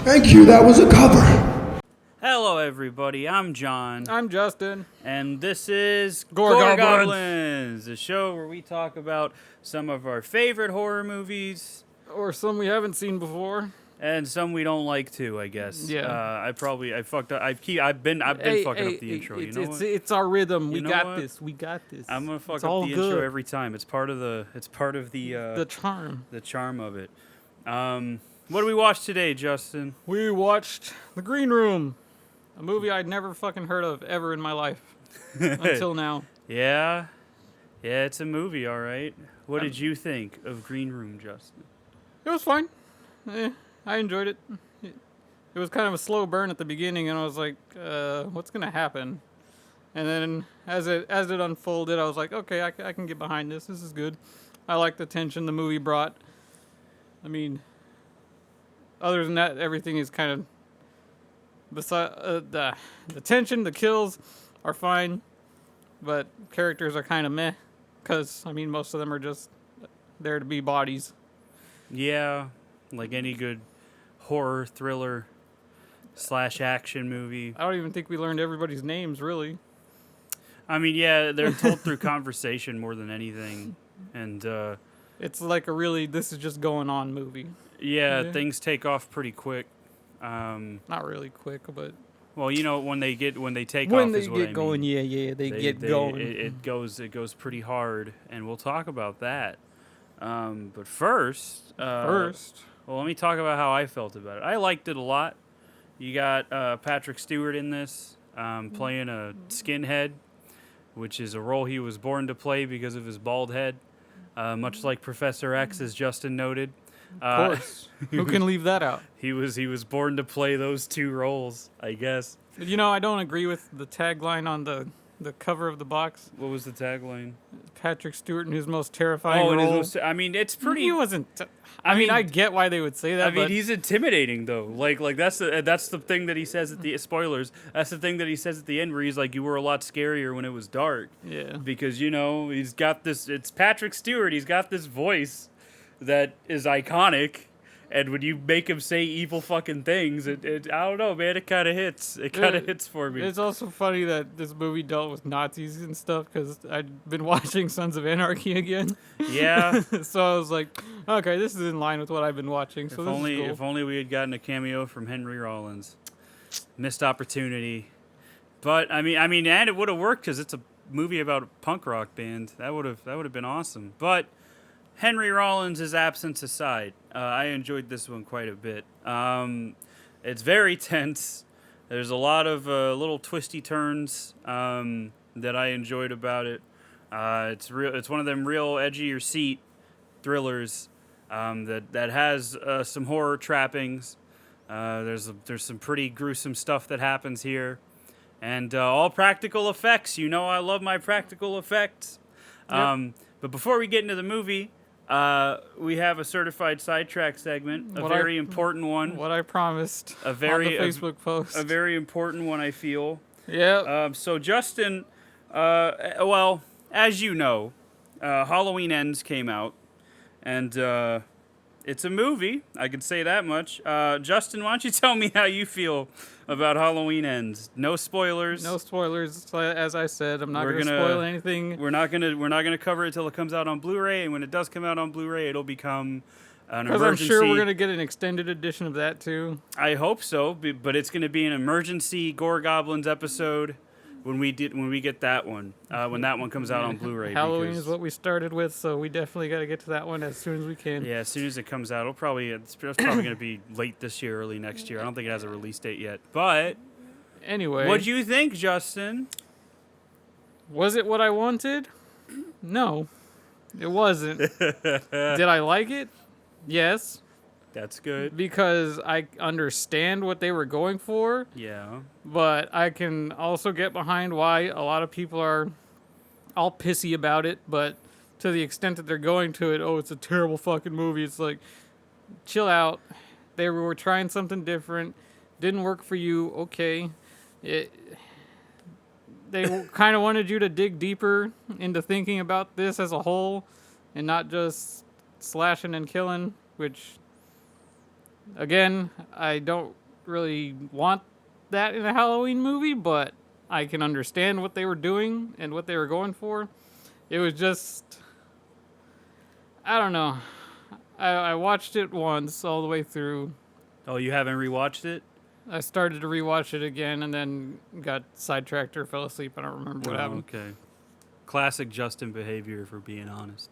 Thank you, that was a cover. Hello, everybody. I'm John. I'm Justin. And this is Gore Goblins. Goblins, the show where we talk about some of our favorite horror movies Or some we haven't seen before. and some we don't like too, I guess. Yeah. I fucked up. I've been fucking up the intro. You know what? It's our rhythm. You We know got what? this. We got this. I'm gonna fuck It's up all the intro good. every time. It's part of the charm. the charm of it. What do we watch today, Justin? We watched The Green Room, a movie I'd never fucking heard of ever in my life until now. Yeah, it's a movie, all right. What did you think of Green Room, Justin? It was fine. I enjoyed it. It was kind of a slow burn at the beginning, and I was like, "What's gonna happen?" And then as it unfolded, I was like, "Okay, I can get behind this. This is good." I like the tension the movie brought. I mean, other than that, everything is kind of beside the tension. The kills are fine, but characters are kind of meh. Because I mean, most of them are just there to be bodies. Yeah, like any good horror thriller / action movie. I don't even think we learned everybody's names, really. I mean, yeah, they're told through conversation more than anything, and It's like a really this is just going on movie. yeah, things take off pretty quick. Not really quick, but Well, you know, when they take when off they is what I get going, mean. they get going. It goes pretty hard, and we'll talk about that. But first, well, let me talk about how I felt about it. I liked it a lot. You got Patrick Stewart in this, playing a skinhead, which is a role he was born to play because of his bald head, much like Professor X, as Justin noted. Of course, who can leave that out? He was born to play those two roles, I guess. You know, I don't agree with the tagline on the cover of the box. What was the tagline? Patrick Stewart in his most terrifying Oh, role. I mean, it's pretty. He wasn't. I mean, I get why they would say that. I mean, but he's intimidating though. Like that's the thing that he says at the spoilers. That's the thing that he says at the end where he's like, "You were a lot scarier when it was dark." yeah. Because you know he's got this. It's Patrick Stewart. He's got this voice that is iconic, and when you make him say evil fucking things, it I don't know, man. It kind of hits. It kind of hits for me. It's also funny that this movie dealt with Nazis and stuff because I'd been watching Sons of Anarchy again. Yeah. So I was like, okay, this is in line with what I've been watching. So If only we had gotten a cameo from Henry Rollins. Missed opportunity. But I mean, and it would have worked because it's a movie about a punk rock band. That would have been awesome. But Henry Rollins' absence aside, I enjoyed this one quite a bit. It's very tense. There's a lot of little twisty turns that I enjoyed about it. It's one of them real edgy your seat thrillers that has some horror trappings. There's some pretty gruesome stuff that happens here, and all practical effects. You know I love my practical effects. Yep. But before we get into the movie, we have a certified sidetrack segment, a very important one. What I promised A very on the Facebook post. A very important one, I feel. Yeah. So Justin, well, as you know, Halloween Ends came out, and it's a movie. I could say that much. Justin, why don't you tell me how you feel about Halloween Ends? No spoilers. No spoilers. As I said, I'm not We're going to gonna- spoil anything. We're not gonna cover it till it comes out on Blu-ray, and when it does come out on Blu-ray, it'll become an Because I'm emergency. sure we're going to get an extended edition of that too. I hope so, but it's gonna be an emergency Gore Goblins episode when we get that one. When that one comes out on Blu-ray. Halloween because- is what we started with, so we definitely got to get to that one as soon as we can. Yeah, as soon as it comes out, it's probably going to be late this year, early next year. I don't think it has a release date yet. But Anyway, what'd you think, Justin? was it what I wanted? No, it wasn't. Did I like it? Yes, That's good. because I understand what they were going for, Yeah. but I can also get behind why a lot of people are all pissy about it, but to the extent that they're going to it, oh, it's a terrible fucking movie. It's like, chill out. They were trying something different. Didn't work for you. Okay. They kind of wanted you to dig deeper into thinking about this as a whole and not just slashing and killing, which Again, I don't really want that in a Halloween movie, but I can understand what they were doing and what they were going for. It was just, I don't know. I watched it once all the way through. Oh, you haven't rewatched it? I started to rewatch it again and then got sidetracked or fell asleep. I don't remember what happened. Okay. Classic Justin behavior, if we're being honest.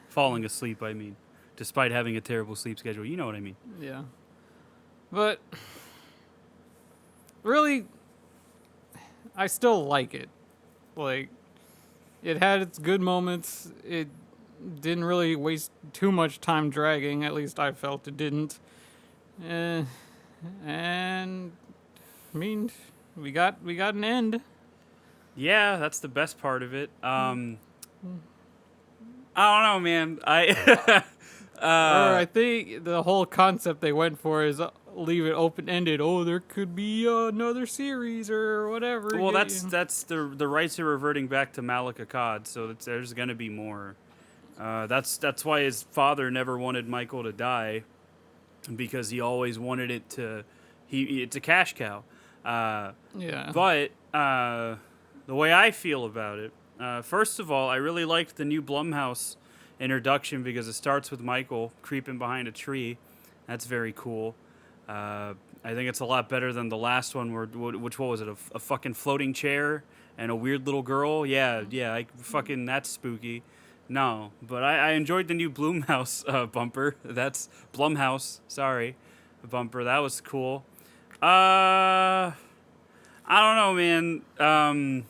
Falling asleep, I mean. Despite having a terrible sleep schedule. You know what I mean. Yeah. But really, I still like it. Like, it had its good moments. It didn't really waste too much time dragging. At least I felt it didn't. And I mean, we got an end. Yeah, that's the best part of it. I don't know, man. I Or I think the whole concept they went for is leave it open ended. Oh, there could be another series or whatever. well, Yeah, that's the rights are reverting back to Malik Akkad, so there's gonna be more. That's why his father never wanted Michael to die, because he always wanted it to. It's a cash cow. yeah. But the way I feel about it, first of all, I really liked the new Blumhouse introduction because it starts with Michael creeping behind a tree. That's very cool. I think it's a lot better than the last one, which what was it? A fucking floating chair and a weird little girl. Yeah, that's spooky. No, but I enjoyed the new Blumhouse bumper. That's Blumhouse. Sorry, bumper. That was cool. I don't know, man.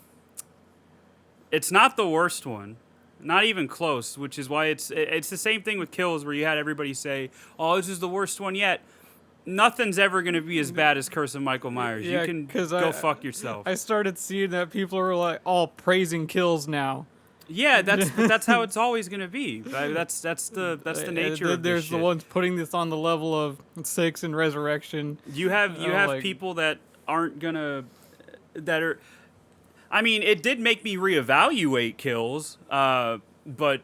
It's not the worst one. Not even close, which is why it's the same thing with Kills, where you had everybody say, "Oh, this is the worst one yet." Nothing's ever going to be as bad as Curse of Michael Myers. Yeah, you can 'cause go fuck yourself. I started seeing that people are like all praising Kills now. Yeah, that's how it's always going to be. That's the nature of this There's shit. the ones putting this on the level of Six and Resurrection. You have like- people that aren't gonna that are. I mean, it did make me reevaluate Kills, but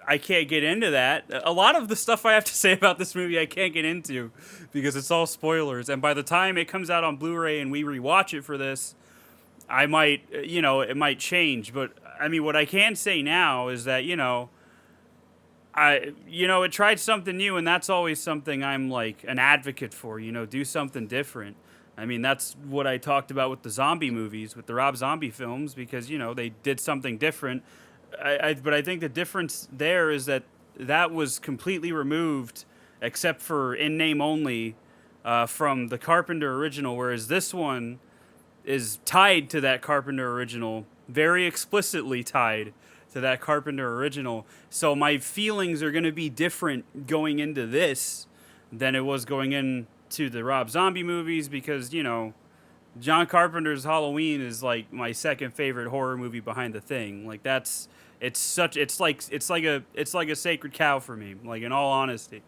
I can't get into that. A lot of the stuff I have to say about this movie I can't get into because it's all spoilers. And by the time it comes out on Blu-ray and we rewatch it for this, I might, it might change. But I mean, what I can say now is that, it tried something new, and that's always something I'm like an advocate for, do something different. I mean, that's what I talked about with the zombie movies, with the Rob Zombie films, because, they did something different. But I think the difference there is that was completely removed, except for in name only, from the Carpenter original, whereas this one is tied to that Carpenter original, very explicitly tied to that Carpenter original. So my feelings are going to be different going into this than it was going into the Rob Zombie movies, because, John Carpenter's Halloween is like my second favorite horror movie behind The Thing. Like it's like a sacred cow for me, like, in all honesty.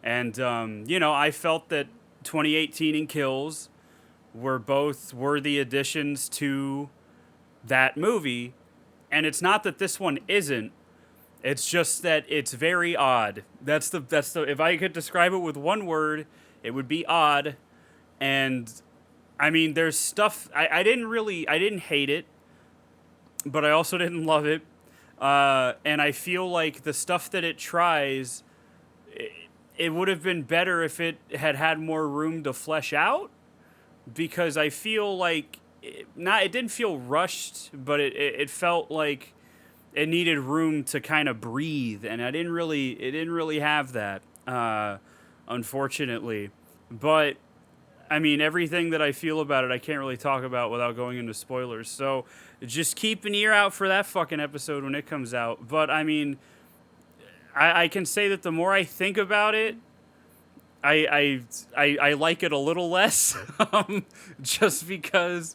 And I felt that 2018 and Kills were both worthy additions to that movie. And it's not that this one isn't. It's just that it's very odd. That's the if I could describe it with one word, it would be odd. And I mean, there's stuff I didn't hate it, but I also didn't love it. And I feel like the stuff that it tries, it would have been better if it had more room to flesh out, because I feel like it didn't feel rushed, but it felt like it needed room to kind of breathe, and it didn't really have that, unfortunately. But I mean, everything that I feel about it, I can't really talk about without going into spoilers. So just keep an ear out for that fucking episode when it comes out. But I mean, I can say that the more I think about it, I like it a little less, just because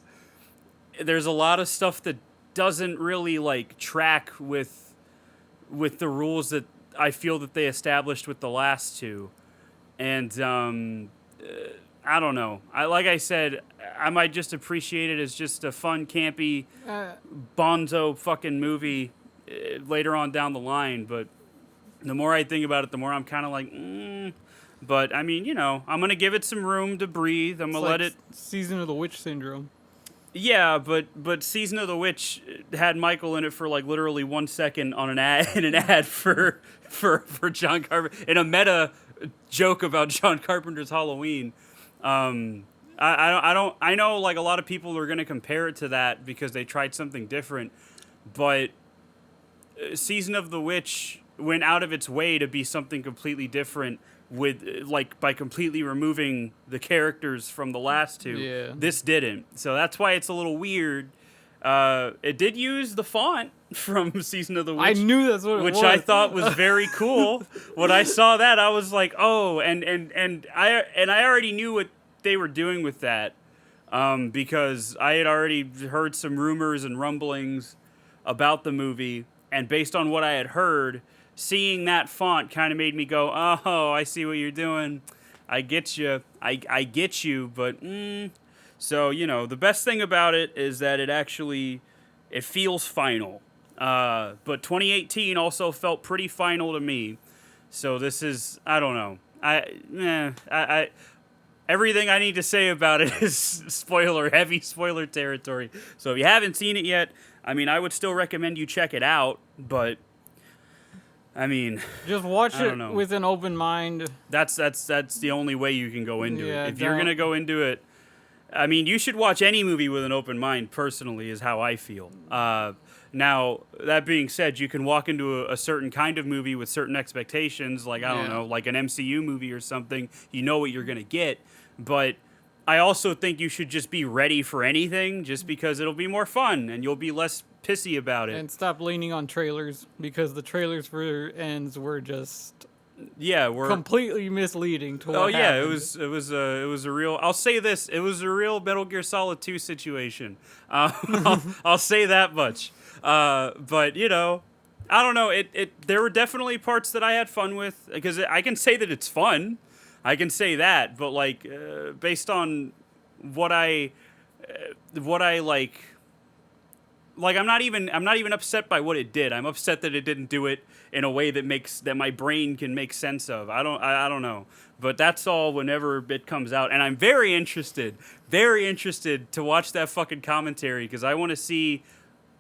there's a lot of stuff that doesn't really like track with the rules that I feel that they established with the last two. And I don't know. Like I said, I might just appreciate it as just a fun, campy, bonzo fucking movie later on down the line. But the more I think about it, the more I'm kind of like, But I mean, I'm gonna give it some room to breathe. I'm It's gonna like let it. Season of the Witch syndrome. Yeah, but Season of the Witch had Michael in it for like literally 1 second on an ad in an ad for John Carpenter in a meta joke about John Carpenter's Halloween. I know like a lot of people are gonna compare it to that because they tried something different, but Season of the Witch went out of its way to be something completely different with like by completely removing the characters from the last two. Yeah. This didn't. So that's why it's a little weird. It did use the font from Season of the Witch. I knew that's what it was. Which I thought was very cool. When I saw that, I was like, "Oh!" And I already knew what they were doing with that, because I had already heard some rumors and rumblings about the movie, and based on what I had heard, seeing that font kind of made me go, "Oh, I see what you're doing. I get you. I get you." But so the best thing about it is that it feels final. But 2018 also felt pretty final to me. So this is, I don't know. I everything I need to say about it is heavy spoiler territory. So if you haven't seen it yet, I mean, I would still recommend you check it out, but I mean, just watch I it don't know. with an open mind. That's the only way you can go into Yeah, it. If you're going to go into it, I mean, you should watch any movie with an open mind, personally, is how I feel. Now, that being said, you can walk into a certain kind of movie with certain expectations, like, I don't know, like an MCU movie or something. You know what you're going to get. But I also think you should just be ready for anything, just because it'll be more fun and you'll be less pissy about it. And stop leaning on trailers, because the trailers for Ends were just completely misleading to what happened. it was a real. I'll say this: it was a real Metal Gear Solid 2 situation. I'll say that much. But I don't know. There were definitely parts that I had fun with, because I can say that it's fun. I can say that, but like based on what I like, I'm not even upset by what it did. I'm upset that it didn't do it in a way that my brain can make sense of. I don't know. But that's all whenever it comes out, and I'm very interested to watch that fucking commentary, because I want to see.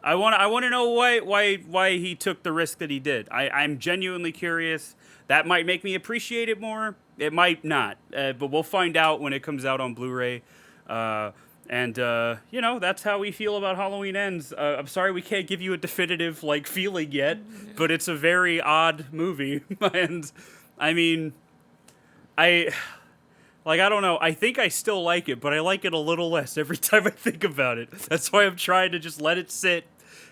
I want to know why he took the risk that he did. I'm genuinely curious. That might make me appreciate it more. It might not. But we'll find out when it comes out on Blu-ray. And that's how we feel about Halloween Ends. I'm sorry we can't give you a definitive feeling yet, but it's a very odd movie. And I mean, I don't know. I think I still like it, but I like it a little less every time I think about it. That's why I'm trying to just let it sit,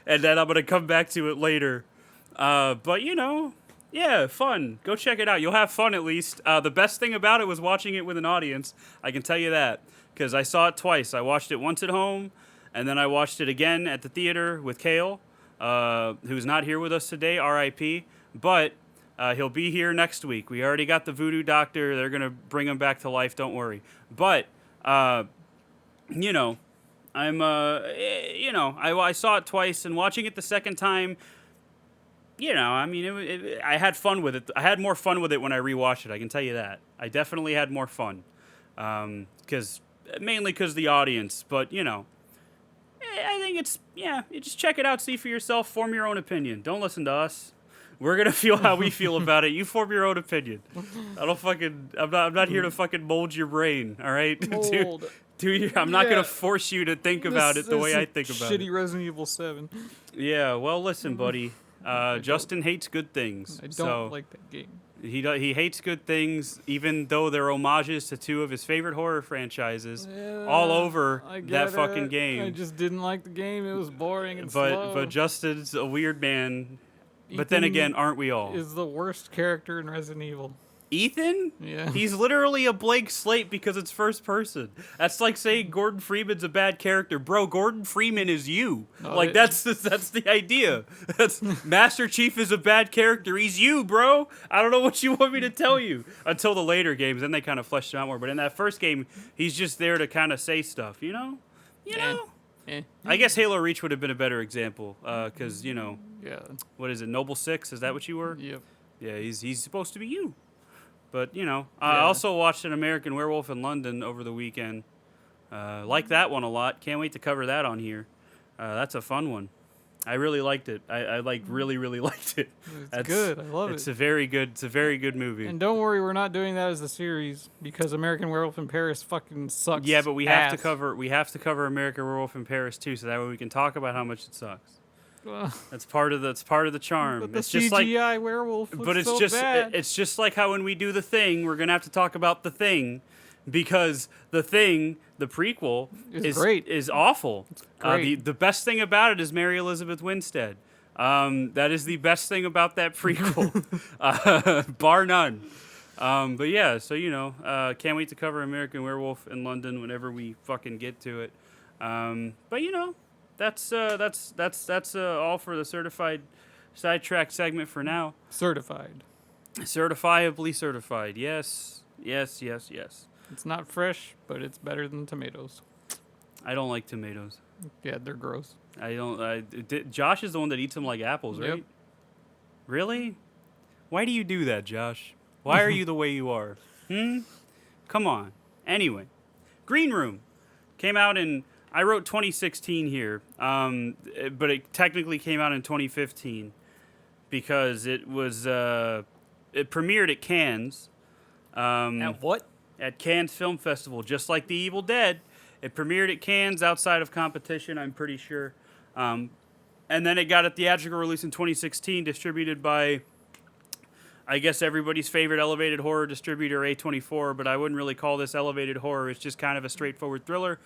and then I'm gonna come back to it later. But yeah, fun. Go check it out. You'll have fun at least. The best thing about it was watching it with an audience. I can tell you that, because I saw it twice. I watched it once at home, and then I watched it again at the theater with Kale, who's not here with us today, R.I.P. But he'll be here next week. We already got the voodoo doctor. They're going to bring him back to life. Don't worry. But, I saw it twice, and watching it the second time, I had fun with it. I had more fun with it when I rewatched it. I can tell you that. I definitely had more fun. Mainly because the audience, but I think you just check it out, see for yourself, form your own opinion. Don't listen to us. We're gonna feel how we feel about it. You form your own opinion. I'm not here to fucking mold your brain. All right, Mold. I'm not gonna force you to think about it the way I think about it. Shitty Resident Evil 7. Yeah, well, listen, buddy. Justin hates good things. I don't like that game. He hates good things, even though they're homages to two of his favorite horror franchises, all over that fucking game. I just didn't like the game. It was boring and But slow. Justin's a weird man. But then again, aren't we all? Is the worst character in Resident Evil. Ethan? Yeah. He's literally a blank slate because it's first person. That's like saying Gordon Freeman's a bad character. Bro, Gordon Freeman is you. That's the idea. Master Chief is a bad character. He's you, bro. I don't know what you want me to tell you. Until the later games, then they kind of fleshed him out more. But in that first game, he's just there to kind of say stuff, you know? I guess Halo Reach would have been a better example, because, Yeah. what is it, Noble 6? Is that what you were? Yep. Yeah, he's supposed to be you. But I also watched An American Werewolf in London over the weekend. Like that one a lot. Can't wait to cover that on here. That's a fun one. I really liked it. I really liked it. It's good. I love it. It's a very good movie. And don't worry, we're not doing that as a series because American Werewolf in Paris fucking sucks. Yeah, but we ass. have to cover American Werewolf in Paris too, so that way we can talk about how much it sucks. That's part of the charm. But the it's CGI just like, werewolf looks but it's so just bad. it's just like how when we do The Thing, we're gonna have to talk about The Thing, because The Thing, the prequel, It's great. is awful. Great. The best thing about it is Mary Elizabeth Winstead. That is the best thing about that prequel, bar none. But yeah, so can't wait to cover American Werewolf in London whenever we fucking get to it. But that's all for the certified sidetrack segment for now. Certified. Certifiably certified. Yes. It's not fresh, but it's better than tomatoes. I don't like tomatoes. Yeah, they're gross. Josh is the one that eats them like apples, right? Yep. Really? Why do you do that, Josh? Why are you the way you are? Come on. Anyway, Green Room came out in, I wrote 2016 here, but it technically came out in 2015 because it premiered at Cannes. At what? At Cannes Film Festival, just like The Evil Dead. It premiered at Cannes outside of competition, I'm pretty sure. And then it got a theatrical release in 2016, distributed by, I guess, everybody's favorite elevated horror distributor, A24, but I wouldn't really call this elevated horror. It's just kind of a straightforward thriller.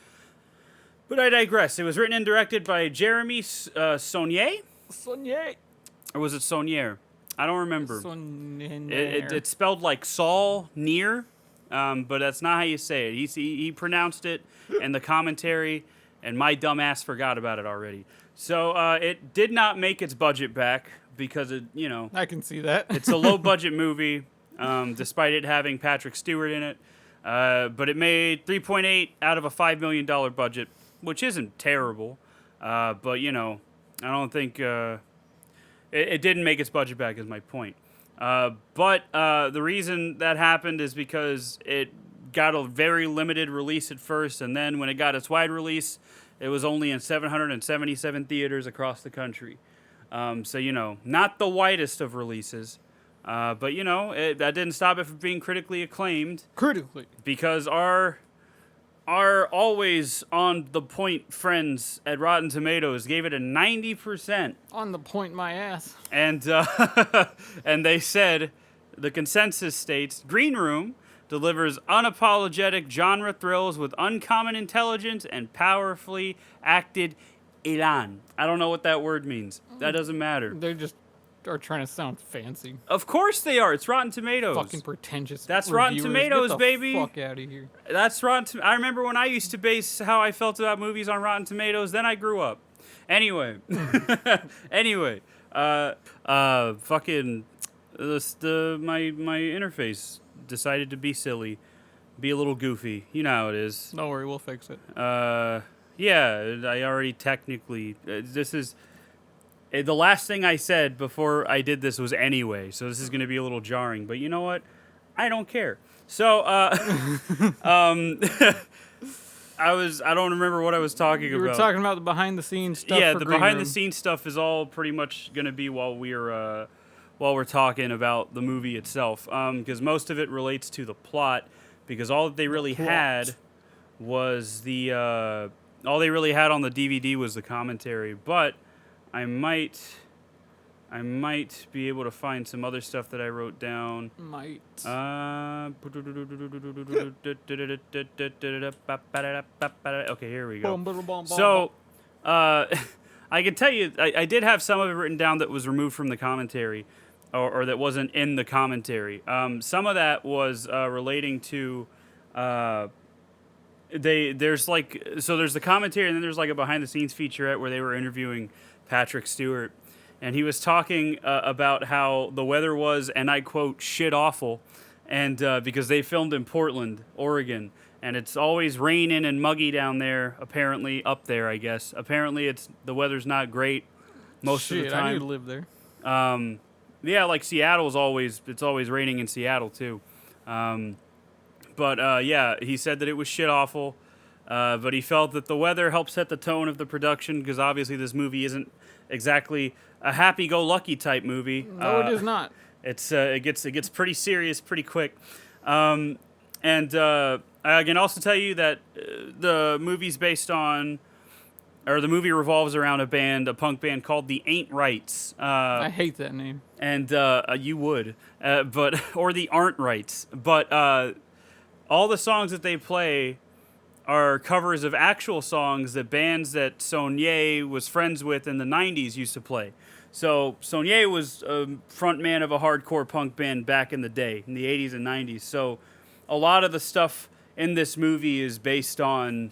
But I digress. It was written and directed by Jeremy Saunier? Saunier. Or was it Saunier? I don't remember. Saunier. It's spelled like Saul Near, but that's not how you say it. He pronounced it in the commentary, and my dumbass forgot about it already. So it did not make its budget back because I can see that. it's a low budget movie, despite it having Patrick Stewart in it. But it made $3.8 out of a $5 million budget, which isn't terrible. But I don't think it didn't make its budget back. Is my point. But the reason that happened is because it got a very limited release at first, and then when it got its wide release, it was only in 777 theaters across the country. So, not the widest of releases, but, that didn't stop it from being critically acclaimed. Critically. Because our always on the point friends at Rotten Tomatoes gave it a 90%. On the point, my ass. And and they said, the consensus states, Green Room delivers unapologetic genre thrills with uncommon intelligence and powerfully acted elan. I don't know what that word means. That doesn't matter. They just are trying to sound fancy. Of course they are. It's Rotten Tomatoes. Fucking pretentious. That's Rotten reviewers. Tomatoes, Get the baby. Fuck out of here. That's Rotten. I remember when I used to base how I felt about movies on Rotten Tomatoes. Then I grew up. Anyway, fucking my interface decided to be silly, be a little goofy. You know how it is. Don't worry, we'll fix it. Yeah, I already technically. This is. The last thing I said before I did this was anyway, so this is going to be a little jarring. But you know what? I don't care. So, I don't remember what I was talking about. We were talking about the behind the scenes stuff. Yeah, for the Green behind Room. the scenes stuff is all pretty much going to be while we're talking about the movie itself, because most of it relates to the plot. Because all that they really had was all they really had on the DVD was the commentary. But I might be able to find some other stuff that I wrote down. Might. Okay, here we go. Bum. So, I can tell you, I did have some of it written down that was removed from the commentary, or that wasn't in the commentary. Some of that was relating to. There's the commentary, and then there's like a behind the scenes featurette where they were interviewing Patrick Stewart, and he was talking about how the weather was, and I quote, shit awful, and because they filmed in Portland, Oregon, and it's always raining and muggy down there, apparently, up there, I guess. Apparently the weather's not great most of the time. I need to live there. Yeah, like Seattle's always raining in Seattle too. But yeah, he said that it was shit awful. But he felt that the weather helped set the tone of the production because obviously this movie isn't exactly a happy-go-lucky type movie. No, it is not. It gets pretty serious pretty quick. And I can also tell you that the movie's based on, or the movie revolves around a punk band called the Ain't Rights. I hate that name. And you would, but or the Aren't Rights. But all the songs that they play are covers of actual songs that bands that Sonye was friends with in the 90s used to play. So Sonye was a frontman of a hardcore punk band back in the day, in the 80s and 90s. So a lot of the stuff in this movie is based on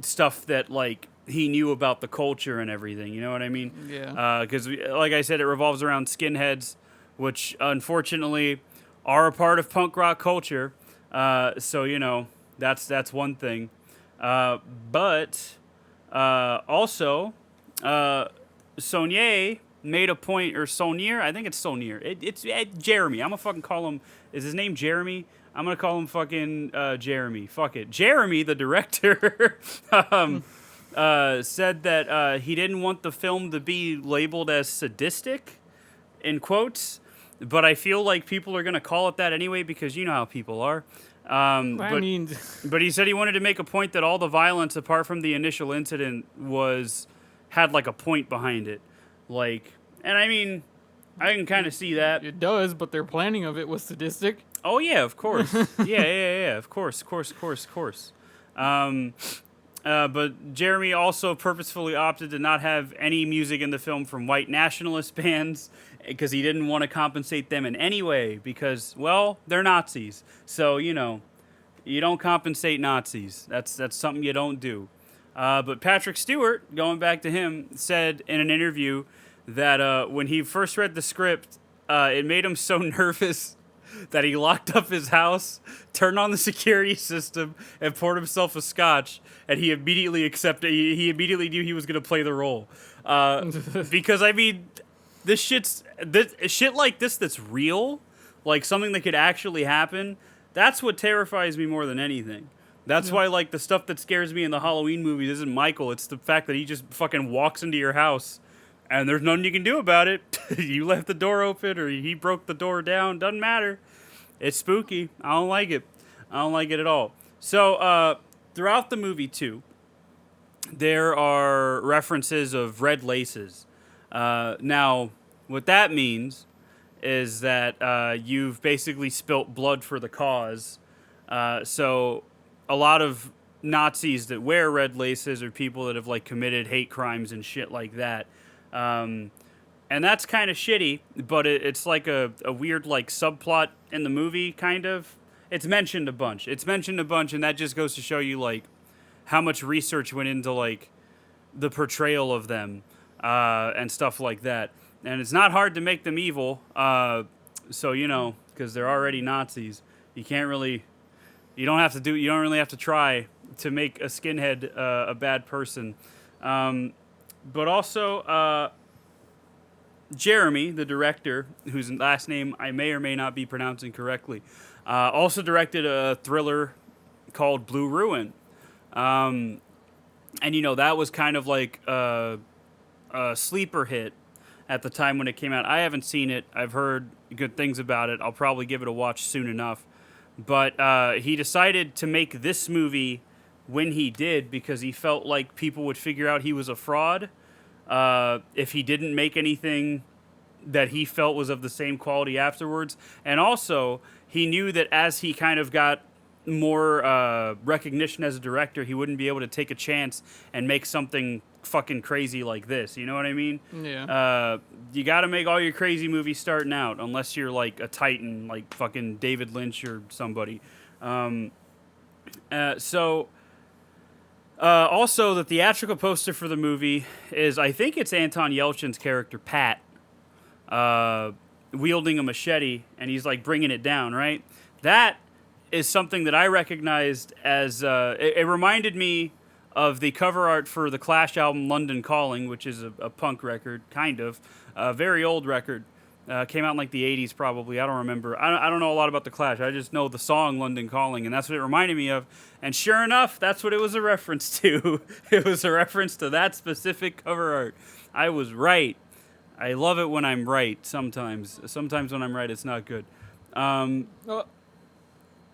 stuff that, like, he knew about the culture and everything. You know what I mean? Yeah. Because, like I said, it revolves around skinheads, which, unfortunately, are a part of punk rock culture. So, you know, that's one thing. But also, Sonye made a point, or Sonier, I think it's Sonier. It's Jeremy. I'm gonna fucking call him. Is his name Jeremy? I'm gonna call him fucking Jeremy. Fuck it. Jeremy, the director, said that he didn't want the film to be labeled as sadistic, in quotes. But I feel like people are gonna call it that anyway because you know how people are. I mean, But he said he wanted to make a point that all the violence, apart from the initial incident, had like a point behind it. Like, and I mean, I can kind of see that. it does, but their planning of it was sadistic. Oh yeah, of course. yeah. Of course. But Jeremy also purposefully opted to not have any music in the film from white nationalist bands because he didn't want to compensate them in any way because, well, they're Nazis. So, you know, you don't compensate Nazis. That's something you don't do. But Patrick Stewart, going back to him, said in an interview that when he first read the script, it made him so nervous that he locked up his house, turned on the security system, and poured himself a scotch, and he immediately accepted. He immediately knew he was going to play the role, because I mean, shit like this that's real, like something that could actually happen. That's what terrifies me more than anything. That's why, like, the stuff that scares me in the Halloween movies isn't Michael. It's the fact that he just fucking walks into your house and there's nothing you can do about it. You left the door open or he broke the door down. Doesn't matter. It's spooky. I don't like it. I don't like it at all. So, throughout the movie, too, there are references of red laces. Now, what that means is that you've basically spilt blood for the cause. So a lot of Nazis that wear red laces are people that have, like, committed hate crimes and shit like that. And that's kind of shitty, but it's like a weird, like, subplot in the movie, kind of. It's mentioned a bunch, and that just goes to show you, like, how much research went into, like, the portrayal of them, and stuff like that. And it's not hard to make them evil, so, you know, because they're already Nazis. You don't really have to try to make a skinhead a bad person. But also, Jeremy, the director, whose last name I may or may not be pronouncing correctly, also directed a thriller called Blue Ruin. And, you know, that was kind of like a sleeper hit at the time when it came out. I haven't seen it. I've heard good things about it. I'll probably give it a watch soon enough. But he decided to make this movie when he did because he felt like people would figure out he was a fraud if he didn't make anything that he felt was of the same quality afterwards. And also, he knew that as he kind of got more recognition as a director, he wouldn't be able to take a chance and make something fucking crazy like this. You know what I mean? Yeah. You got to make all your crazy movies starting out, unless you're like a titan, like fucking David Lynch or somebody. Also, the theatrical poster for the movie is, I think it's Anton Yelchin's character, Pat, wielding a machete, and he's like bringing it down, right? That is something that I recognized as, it reminded me of the cover art for the Clash album London Calling, which is a punk record, kind of, a very old record. Came out in like the 80s probably. I don't remember. I don't know a lot about The Clash. I just know the song London Calling, and that's what it reminded me of. And sure enough, that's what it was a reference to. It was a reference to that specific cover art. I was right. I love it when I'm right sometimes. Sometimes when I'm right, it's not good. What?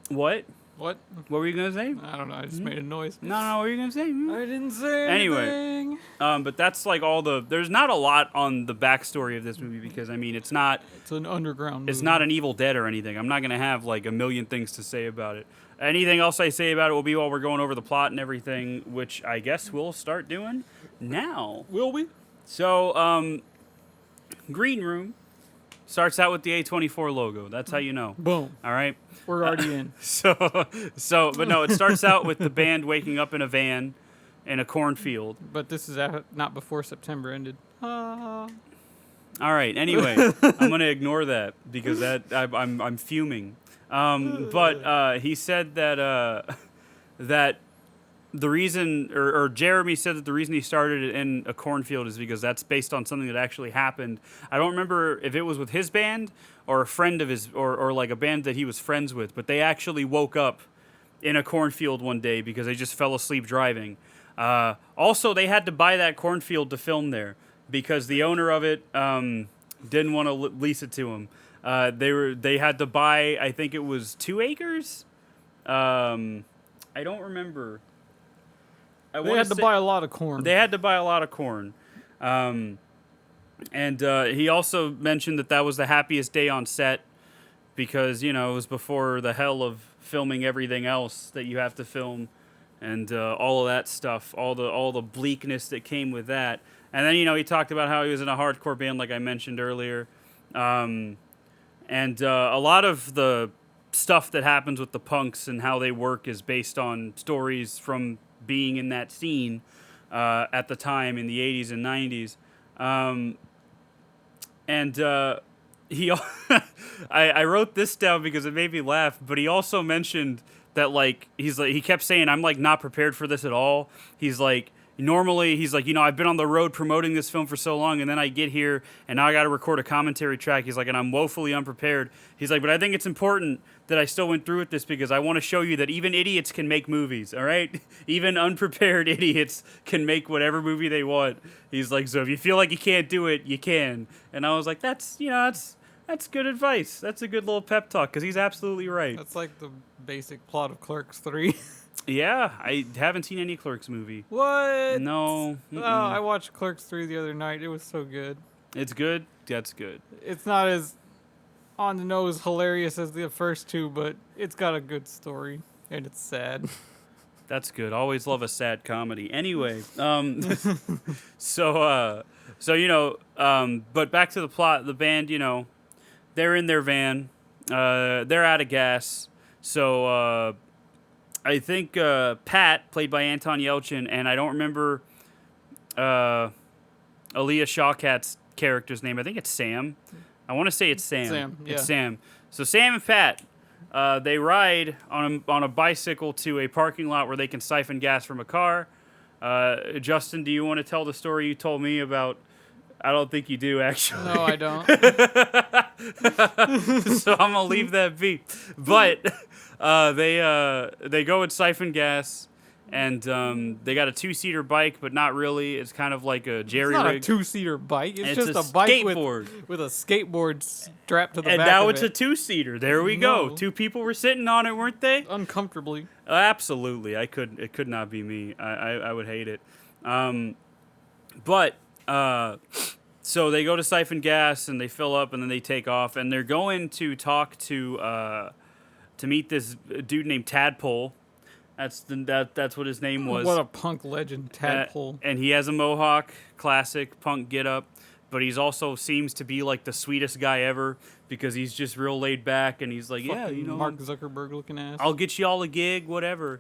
What? What were you going to say? I don't know. I just made a noise. No, what were you going to say? I didn't say Anyway. anything. But that's like all the... There's not a lot on the backstory of this movie because, I mean, it's not... It's an underground movie. It's not an Evil Dead or anything. I'm not going to have like a million things to say about it. Anything else I say about it will be while we're going over the plot and everything, which I guess we'll start doing now. Will we? So, Green Room starts out with the A24 logo. That's how you know. Boom. All right? We're already in. But no, it starts out with the band waking up in a van in a cornfield. But this is not before September ended. All right. Anyway, I'm gonna ignore that because I'm fuming. But he said that that the reason, or Jeremy said that the reason he started it in a cornfield is because that's based on something that actually happened. I don't remember if it was with his band or a friend of his, or like a band that he was friends with, but they actually woke up in a cornfield one day because they just fell asleep driving. Also, they had to buy that cornfield to film there because the owner of it didn't want to lease it to him. They had to buy, I think it was 2 acres. I don't remember. They had to buy a lot of corn. They had to buy a lot of corn. And he also mentioned that was the happiest day on set because, it was before the hell of filming everything else that you have to film and all of that stuff, all the bleakness that came with that. And then, he talked about how he was in a hardcore band, like I mentioned earlier. And a lot of the stuff that happens with the punks and how they work is based on stories from being in that scene at the time in the 80s and 90s. I wrote this down because it made me laugh, but he also mentioned that he kept saying, I'm not prepared for this at all. He's like, normally, he's like, I've been on the road promoting this film for so long, and then I get here, and now I got to record a commentary track. He's like, and I'm woefully unprepared. He's like, but I think it's important that I still went through with this because I want to show you that even idiots can make movies, all right? Even unprepared idiots can make whatever movie they want. He's like, so if you feel like you can't do it, you can. And I was like, that's good advice. That's a good little pep talk because he's absolutely right. That's like the basic plot of Clerks 3. Yeah, I haven't seen any Clerks movie. What? No. Oh, I watched Clerks 3 the other night. It was so good. It's good? That's good. It's not as on the nose hilarious as the first two, but it's got a good story, and it's sad. That's good. Always love a sad comedy. Anyway, but back to the plot. The band, they're in their van. They're out of gas. So I think Pat, played by Anton Yelchin, and I don't remember Aaliyah Shawkat's character's name. I think it's Sam. I want to say it's Sam. Sam, yeah. It's Sam. So Sam and Pat, they ride on a bicycle to a parking lot where they can siphon gas from a car. Justin, do you want to tell the story you told me about? I don't think you do, actually. No, I don't. So I'm gonna leave that be. But they go and siphon gas, and they got a 2-seater bike, but not really. It's kind of like a jerry rig. It's not a 2-seater bike. It's just a a bike skateboard with a skateboard strapped to the and back now of it's it. a 2-seater. There we go. No. 2 people were sitting on it, weren't they? Uncomfortably. Absolutely. It could not be me. I would hate it. So they go to siphon gas and they fill up and then they take off and they're going to talk to meet this dude named Tadpole. That's what his name was. What a punk legend, Tadpole. And he has a mohawk, classic punk getup, but he's also seems to be like the sweetest guy ever because he's just real laid back and he's like, Fucking Mark Zuckerberg looking ass. I'll get you all a gig, whatever.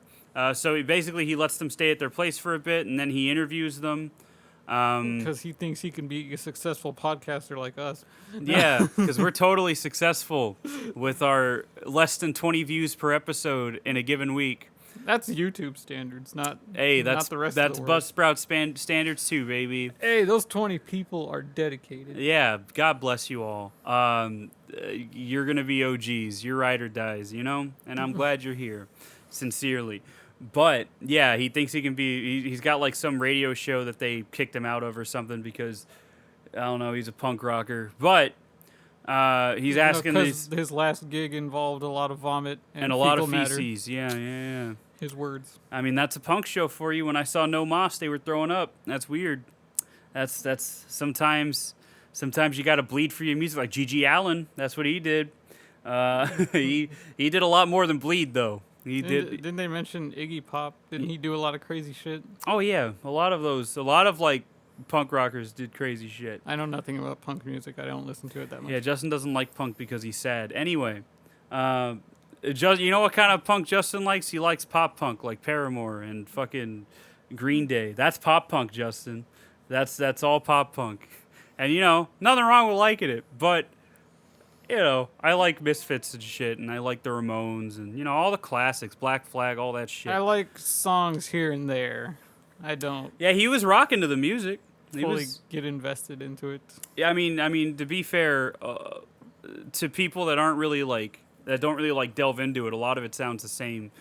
So he lets them stay at their place for a bit and then he interviews them. Because he thinks he can be a successful podcaster like us. Yeah, because we're totally successful with our less than 20 views per episode in a given week. That's YouTube standards, not Hey, not that's the rest that's of the world. Buzzsprout standards too, baby. Hey, those 20 people are dedicated. Yeah, God bless you all. You're gonna be OGs. You're ride or dies, you know. And I'm glad you're here, sincerely. But yeah, he thinks he can be. He's got like some radio show that they kicked him out of or something because I don't know. He's a punk rocker, but he's asking because these his last gig involved a lot of vomit and and a lot fecal of matter. feces. Yeah. His words. I mean, that's a punk show for you. When I saw No Moss, they were throwing up. That's weird. That's sometimes you got to bleed for your music. Like G.G. Allen, that's what he did. He did a lot more than bleed though. He did. Didn't they mention Iggy Pop? Didn't he do a lot of crazy shit? Oh yeah, a lot of like punk rockers did crazy shit. I know nothing about punk music. I don't listen to it that much. Yeah, Justin doesn't like punk because he's sad. Anyway, you know what kind of punk Justin likes? He likes pop punk, like Paramore and fucking Green Day. That's pop punk, Justin. That's all pop punk. And you know, nothing wrong with liking it, but you know, I like Misfits and shit, and I like the Ramones, and you know, all the classics, Black Flag, all that shit. I like songs here and there. I don't Yeah, he was rocking to the music. He fully was. get invested into it. Yeah, I mean, to be fair, to people that don't really like delve into it, a lot of it sounds the same.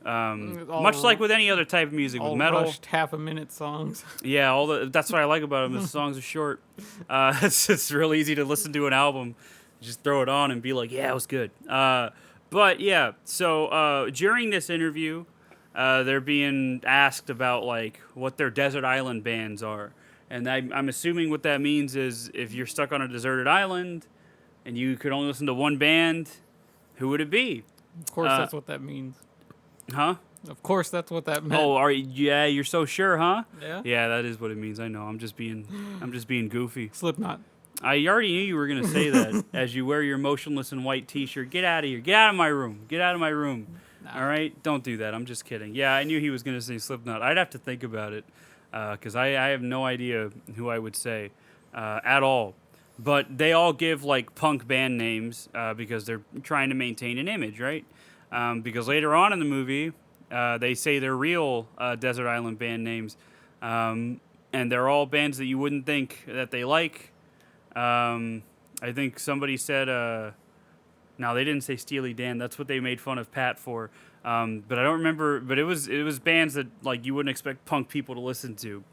Much like with any other type of music, with All metal. rushed half-a-minute songs. Yeah, that's what I like about them. The songs are short. It's real easy to listen to an album, just throw it on and be like, yeah, it was good. But yeah, so during this interview, they're being asked about like what their desert island bands are, and I'm assuming what that means is if you're stuck on a deserted island, and you could only listen to one band, who would it be? Of course, that's what that means. Huh? Of course, that's what that meant. Oh, yeah, you're so sure, huh? Yeah? Yeah, that is what it means. I know. I'm just being goofy. Slipknot. I already knew you were gonna say that as you wear your motionless and white T-shirt. Get out of here. Get out of my room. Get out of my room. Nah. All right? Don't do that. I'm just kidding. Yeah, I knew he was gonna say Slipknot. I'd have to think about it because I have no idea who I would say at all. But they all give like punk band names because they're trying to maintain an image, right? Because later on in the movie, they say their real desert island band names, and they're all bands that you wouldn't think that they like. I think somebody said, no, they didn't say Steely Dan. That's what they made fun of Pat for. But I don't remember. But it was bands that like you wouldn't expect punk people to listen to.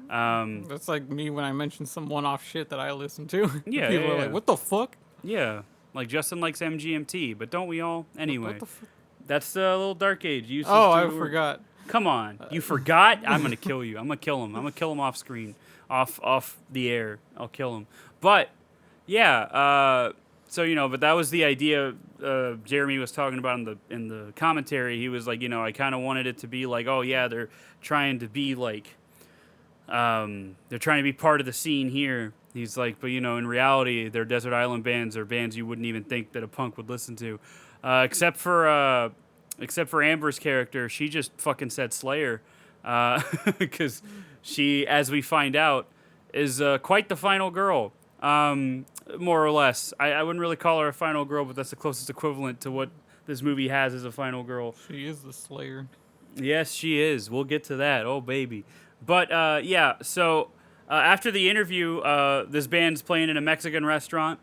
That's like me when I mentioned some one-off shit that I listen to. Yeah, People yeah, are yeah. like, what the fuck? Yeah, like Justin likes MGMT, but don't we all? Anyway, What the fuck? that's a little Dark Age. You used to Oh, I do- forgot. Come on, you forgot? I'm gonna kill you. I'm gonna kill him. I'm gonna kill him off screen, off the air. I'll kill him. But yeah, so you know, but that was the idea. Jeremy was talking about in the commentary. He was like, you know, I kind of wanted it to be like, oh yeah, they're trying to be like, they're trying to be part of the scene here. He's like, but you know, in reality, their desert island bands are bands you wouldn't even think that a punk would listen to, except for Amber's character. She just fucking said Slayer, because she, as we find out, is quite the final girl, more or less. I wouldn't really call her a final girl, but that's the closest equivalent to what this movie has as a final girl. She is the Slayer. Yes, she is. We'll get to that. Oh, baby. But, yeah, so after the interview, this band's playing in a Mexican restaurant,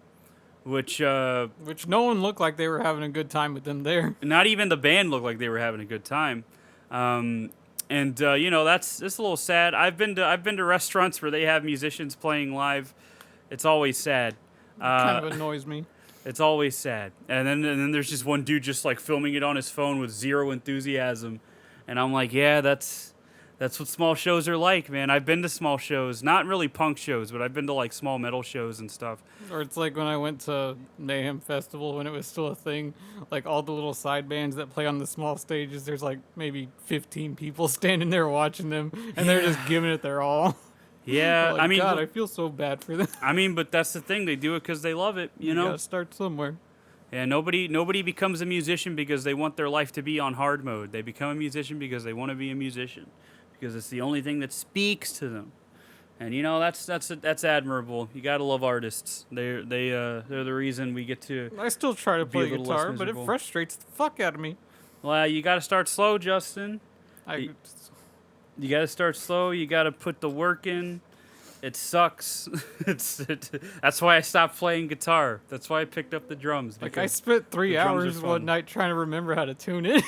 which no one looked like they were having a good time with them there. not even the band looked like they were having a good time. And, you know, that's a little sad. I've been to restaurants where they have musicians playing live. It's always sad. Kind of annoys me. It's always sad. And then there's just one dude just like filming it on his phone with zero enthusiasm. And I'm like, yeah, that's what small shows are like, man. I've been to small shows, not really punk shows, but I've been to like small metal shows and stuff. Or it's like when I went to Mayhem Festival when it was still a thing. Like all the little side bands that play on the small stages, there's like maybe 15 people standing there watching them, and they're just giving it their all. Yeah, Like, I mean, God, I feel so bad for them. but that's the thing. They do it because they love it, you know? Gotta start somewhere. Yeah, nobody becomes a musician because they want their life to be on hard mode. They become a musician because they want to be a musician, because it's the only thing that speaks to them. And you know, that's admirable. You gotta love artists. They're the reason we get to. I still try to Be a play little less guitar, but it miserable. frustrates the fuck out of me. Well, you got to start slow, Justin. I, You got to start slow. You got to put the work in. It sucks. That's why I stopped playing guitar. That's why I picked up the drums. like I spent 3 the drums are hours fun. one night trying to remember how to tune it.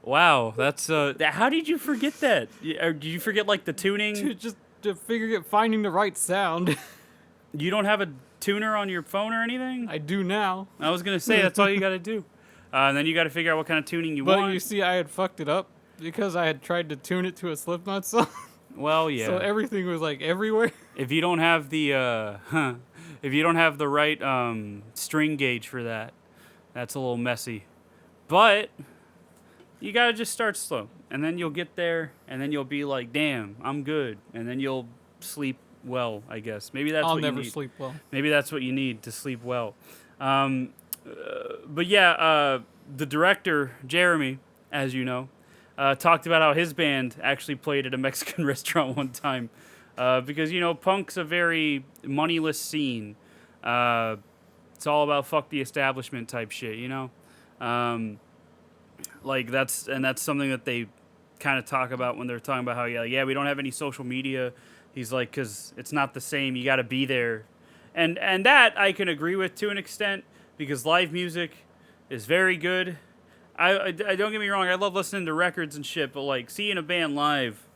Wow, that's how did you forget that? Or did you forget like the tuning? to figure out finding the right sound. You don't have a tuner on your phone or anything? I do now. I was gonna say that's all you got to do. And then you got to figure out what kind of tuning you But want. you see, I had fucked it up because I had tried to tune it to a Slipknot song. Well, yeah. So everything was like everywhere. If you don't have the if you don't have the right string gauge for that, that's a little messy. But you gotta just start slow, and then you'll get there, and then you'll be like, "Damn, I'm good," and then you'll sleep well. I guess maybe that's I'll what never you need. sleep well. Maybe that's what you need to sleep well. But yeah, the director Jeremy, as you know, talked about how his band actually played at a Mexican restaurant one time. Because, punk's a very moneyless scene. It's all about fuck the establishment type shit, Like, that's something that they kind of talk about when they're talking about how, yeah, we don't have any social media. He's like, because it's not the same. You got to be there. And that I can agree with to an extent, because live music is very good. I don't get me wrong, I love listening to records and shit, but, like, seeing a band live,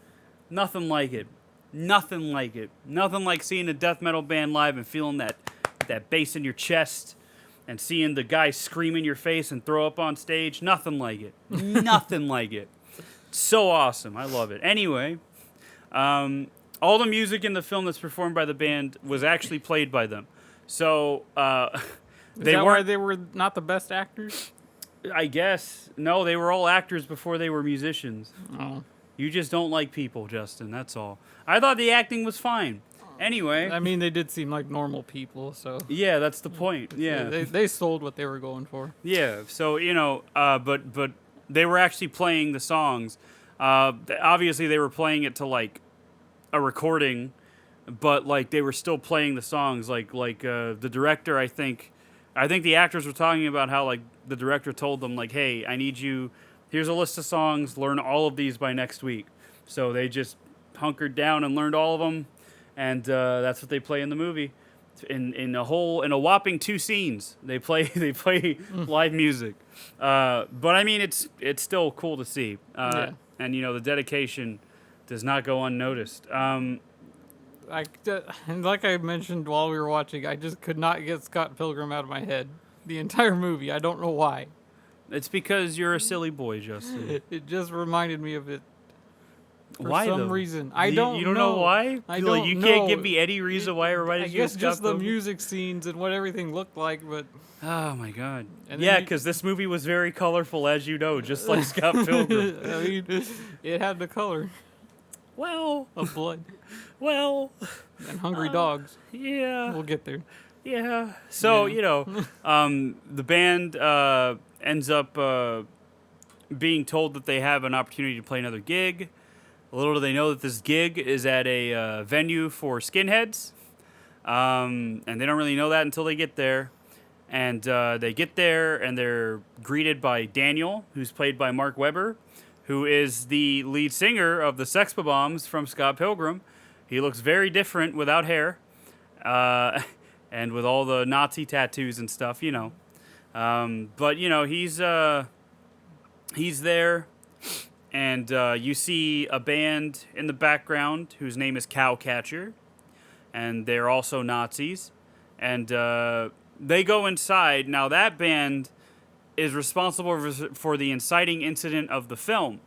nothing like it. Nothing like it. Nothing like seeing a death metal band live and feeling that bass in your chest and seeing the guy scream in your face and throw up on stage. Nothing like it. Nothing like it. So awesome. I love it. Anyway, all the music in the film that's performed by the band was actually played by them. So Is that why they were not the best actors? I guess. No, they were all actors before they were musicians. Oh. You just don't like people, Justin. That's all. I thought the acting was fine. Anyway. I mean, they did seem like normal people, so. Yeah, that's the point. Yeah. They sold what they were going for. Yeah. So, but they were actually playing the songs. Obviously, they were playing it to, like, a recording, but, like, they were still playing the songs. Like the director, I think the actors were talking about how, like, the director told them, like, hey, I need you... Here's a list of songs. Learn all of these by next week. So they just hunkered down and learned all of them, and that's what they play in the movie. In a whopping 2 scenes, they play live music. But I mean, it's still cool to see. Yeah. And the dedication does not go unnoticed. And like I mentioned while we were watching, I just could not get Scott Pilgrim out of my head. The entire movie. I don't know why. It's because you're a silly boy, Justin. It just reminded me of it. For Why some though? reason. I You don't know why? I Like, don't you know. can't give me any reason why it reminded I you of guess Scott just the Pilgrim? music scenes and what everything looked like, but Oh my god. And then Yeah, you- because this movie was very colorful, as you know, just like Scott Pilgrim. I mean, it had the color Well, of blood well, and hungry dogs. yeah, We'll get there. yeah. So, the band ends up being told that they have an opportunity to play another gig. Little do they know that this gig is at a venue for skinheads. And they don't really know that until they get there. And they get there, and they're greeted by Daniel, who's played by Mark Webber, who is the lead singer of the Sex Bombs from Scott Pilgrim. He looks very different without hair, and with all the Nazi tattoos and stuff, But he's there, and you see a band in the background whose name is Cowcatcher, and they're also Nazis, and they go inside. Now that band is responsible for the inciting incident of the film,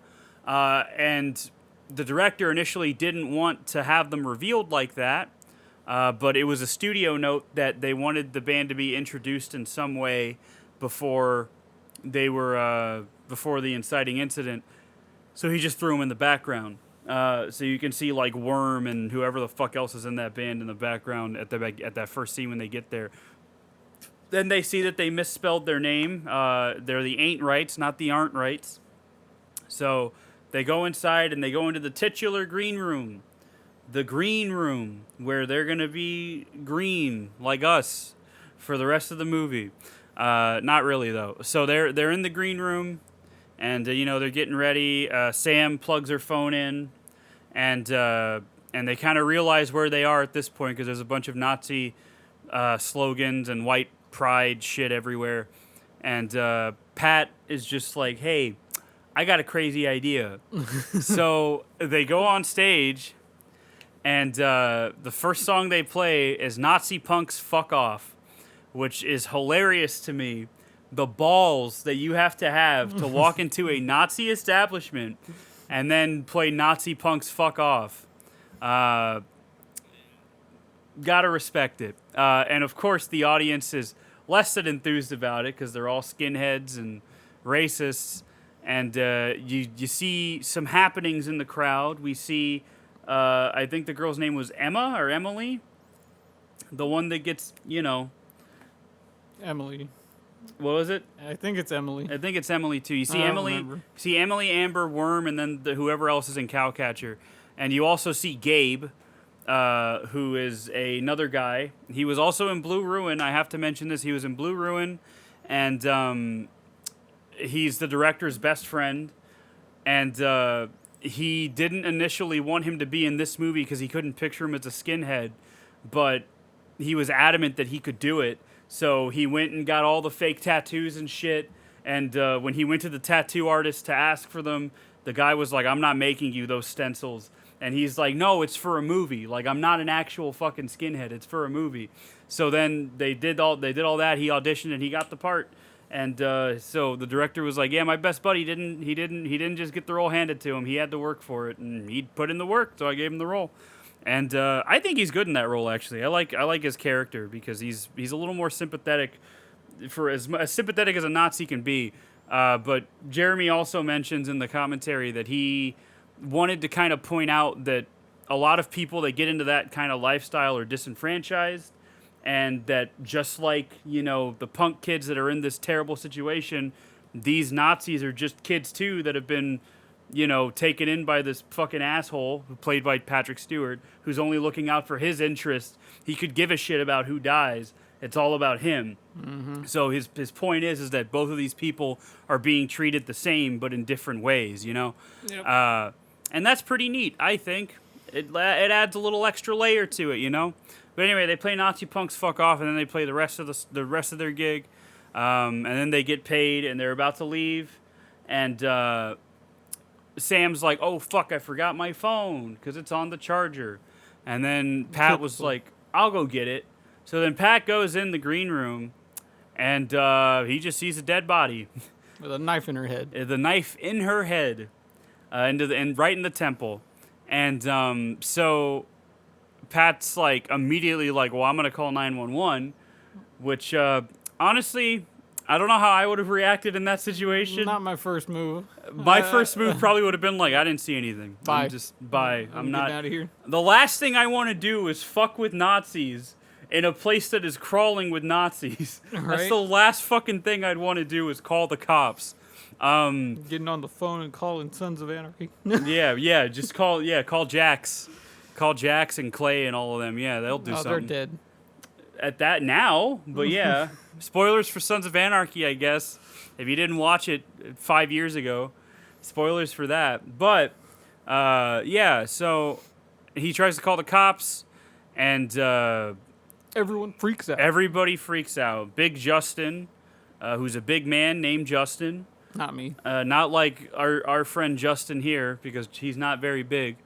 and the director initially didn't want to have them revealed like that, but it was a studio note that they wanted the band to be introduced in some way before the inciting incident. So he just threw them in the background. So you can see like Worm and whoever the fuck else is in that band in the background at that first scene when they get there. Then they see that they misspelled their name. They're the Ain't Rights, not the Aren't Rights. So they go inside and they go into the titular green room. The green room, where they're going to be green, like us, for the rest of the movie. Not really, though. So they're in the green room. and they're getting ready. Sam plugs her phone in, and they kind of realize where they are at this point because there's a bunch of Nazi slogans and white pride shit everywhere, and Pat is just like, "Hey, I got a crazy idea." So they go on stage, and the first song they play is Nazi Punk's "Fuck Off," which is hilarious to me. The balls that you have to walk into a Nazi establishment and then play Nazi Punk's "Fuck Off." Gotta respect it. And of course, the audience is less than enthused about it because they're all skinheads and racists. And you see some happenings in the crowd. We see, I think the girl's name was Emma or Emily, the one that gets, Emily. what was it? I think it's Emily. I think it's Emily too. You see I don't Emily, remember. Amber, Worm, and then whoever else is in Cowcatcher. And you also see Gabe, who is another guy. He was also in Blue Ruin. I have to mention this. He was in Blue Ruin, and he's the director's best friend. And he didn't initially want him to be in this movie because he couldn't picture him as a skinhead, but he was adamant that he could do it. So he went and got all the fake tattoos and shit. And when he went to the tattoo artist to ask for them, the guy was like, "I'm not making you those stencils." And he's like, "No, it's for a movie. Like, I'm not an actual fucking skinhead. It's for a movie." So then they did all that. He auditioned and he got the part. And so the director was like, "Yeah, my best buddy didn't just get the role handed to him. He had to work for it, and he put in the work. So I gave him the role." And I think he's good in that role. Actually, I like his character because he's a little more sympathetic, for as sympathetic as a Nazi can be. But Jeremy also mentions in the commentary that he wanted to kind of point out that a lot of people that get into that kind of lifestyle are disenfranchised, and that just like, the punk kids that are in this terrible situation, these Nazis are just kids too that have been, taken in by this fucking asshole played by Patrick Stewart, who's only looking out for his interests. He could give a shit about who dies. It's all about him. Mm-hmm. So his point is that both of these people are being treated the same, but in different ways, Yep. And that's pretty neat, I think. It adds a little extra layer to it, But anyway, they play Nazi Punk's "Fuck Off," and then they play the rest of the rest of their gig, and then they get paid, and they're about to leave, and Sam's like, "Oh fuck, I forgot my phone because it's on the charger," and then Pat was like, "I'll go get it." So then Pat goes in the green room, and he just sees a dead body With a knife in her head. the knife in her head, and right in the temple, and so Pat's like immediately like, "Well, I'm gonna call 911," which honestly, I don't know how I would have reacted in that situation. Not my first move. My first move probably would have been like, "I didn't see anything. Bye. Bye. I'm not getting out of here." The last thing I want to do is fuck with Nazis in a place that is crawling with Nazis. That's Right. the last fucking thing I'd want to do is call the cops. Getting on the phone and calling Sons of Anarchy. Yeah, just call Jax. Call Jax and Clay and all of them. Yeah, they'll do something. They're dead. At that now, but yeah. Spoilers for Sons of Anarchy, I guess. If you didn't watch it 5 years ago, spoilers for that. But, yeah, so he tries to call the cops, and Everyone freaks out. everybody freaks out. Big Justin, who's a big man named Justin. Not me. Not like our friend Justin here, because he's not very big.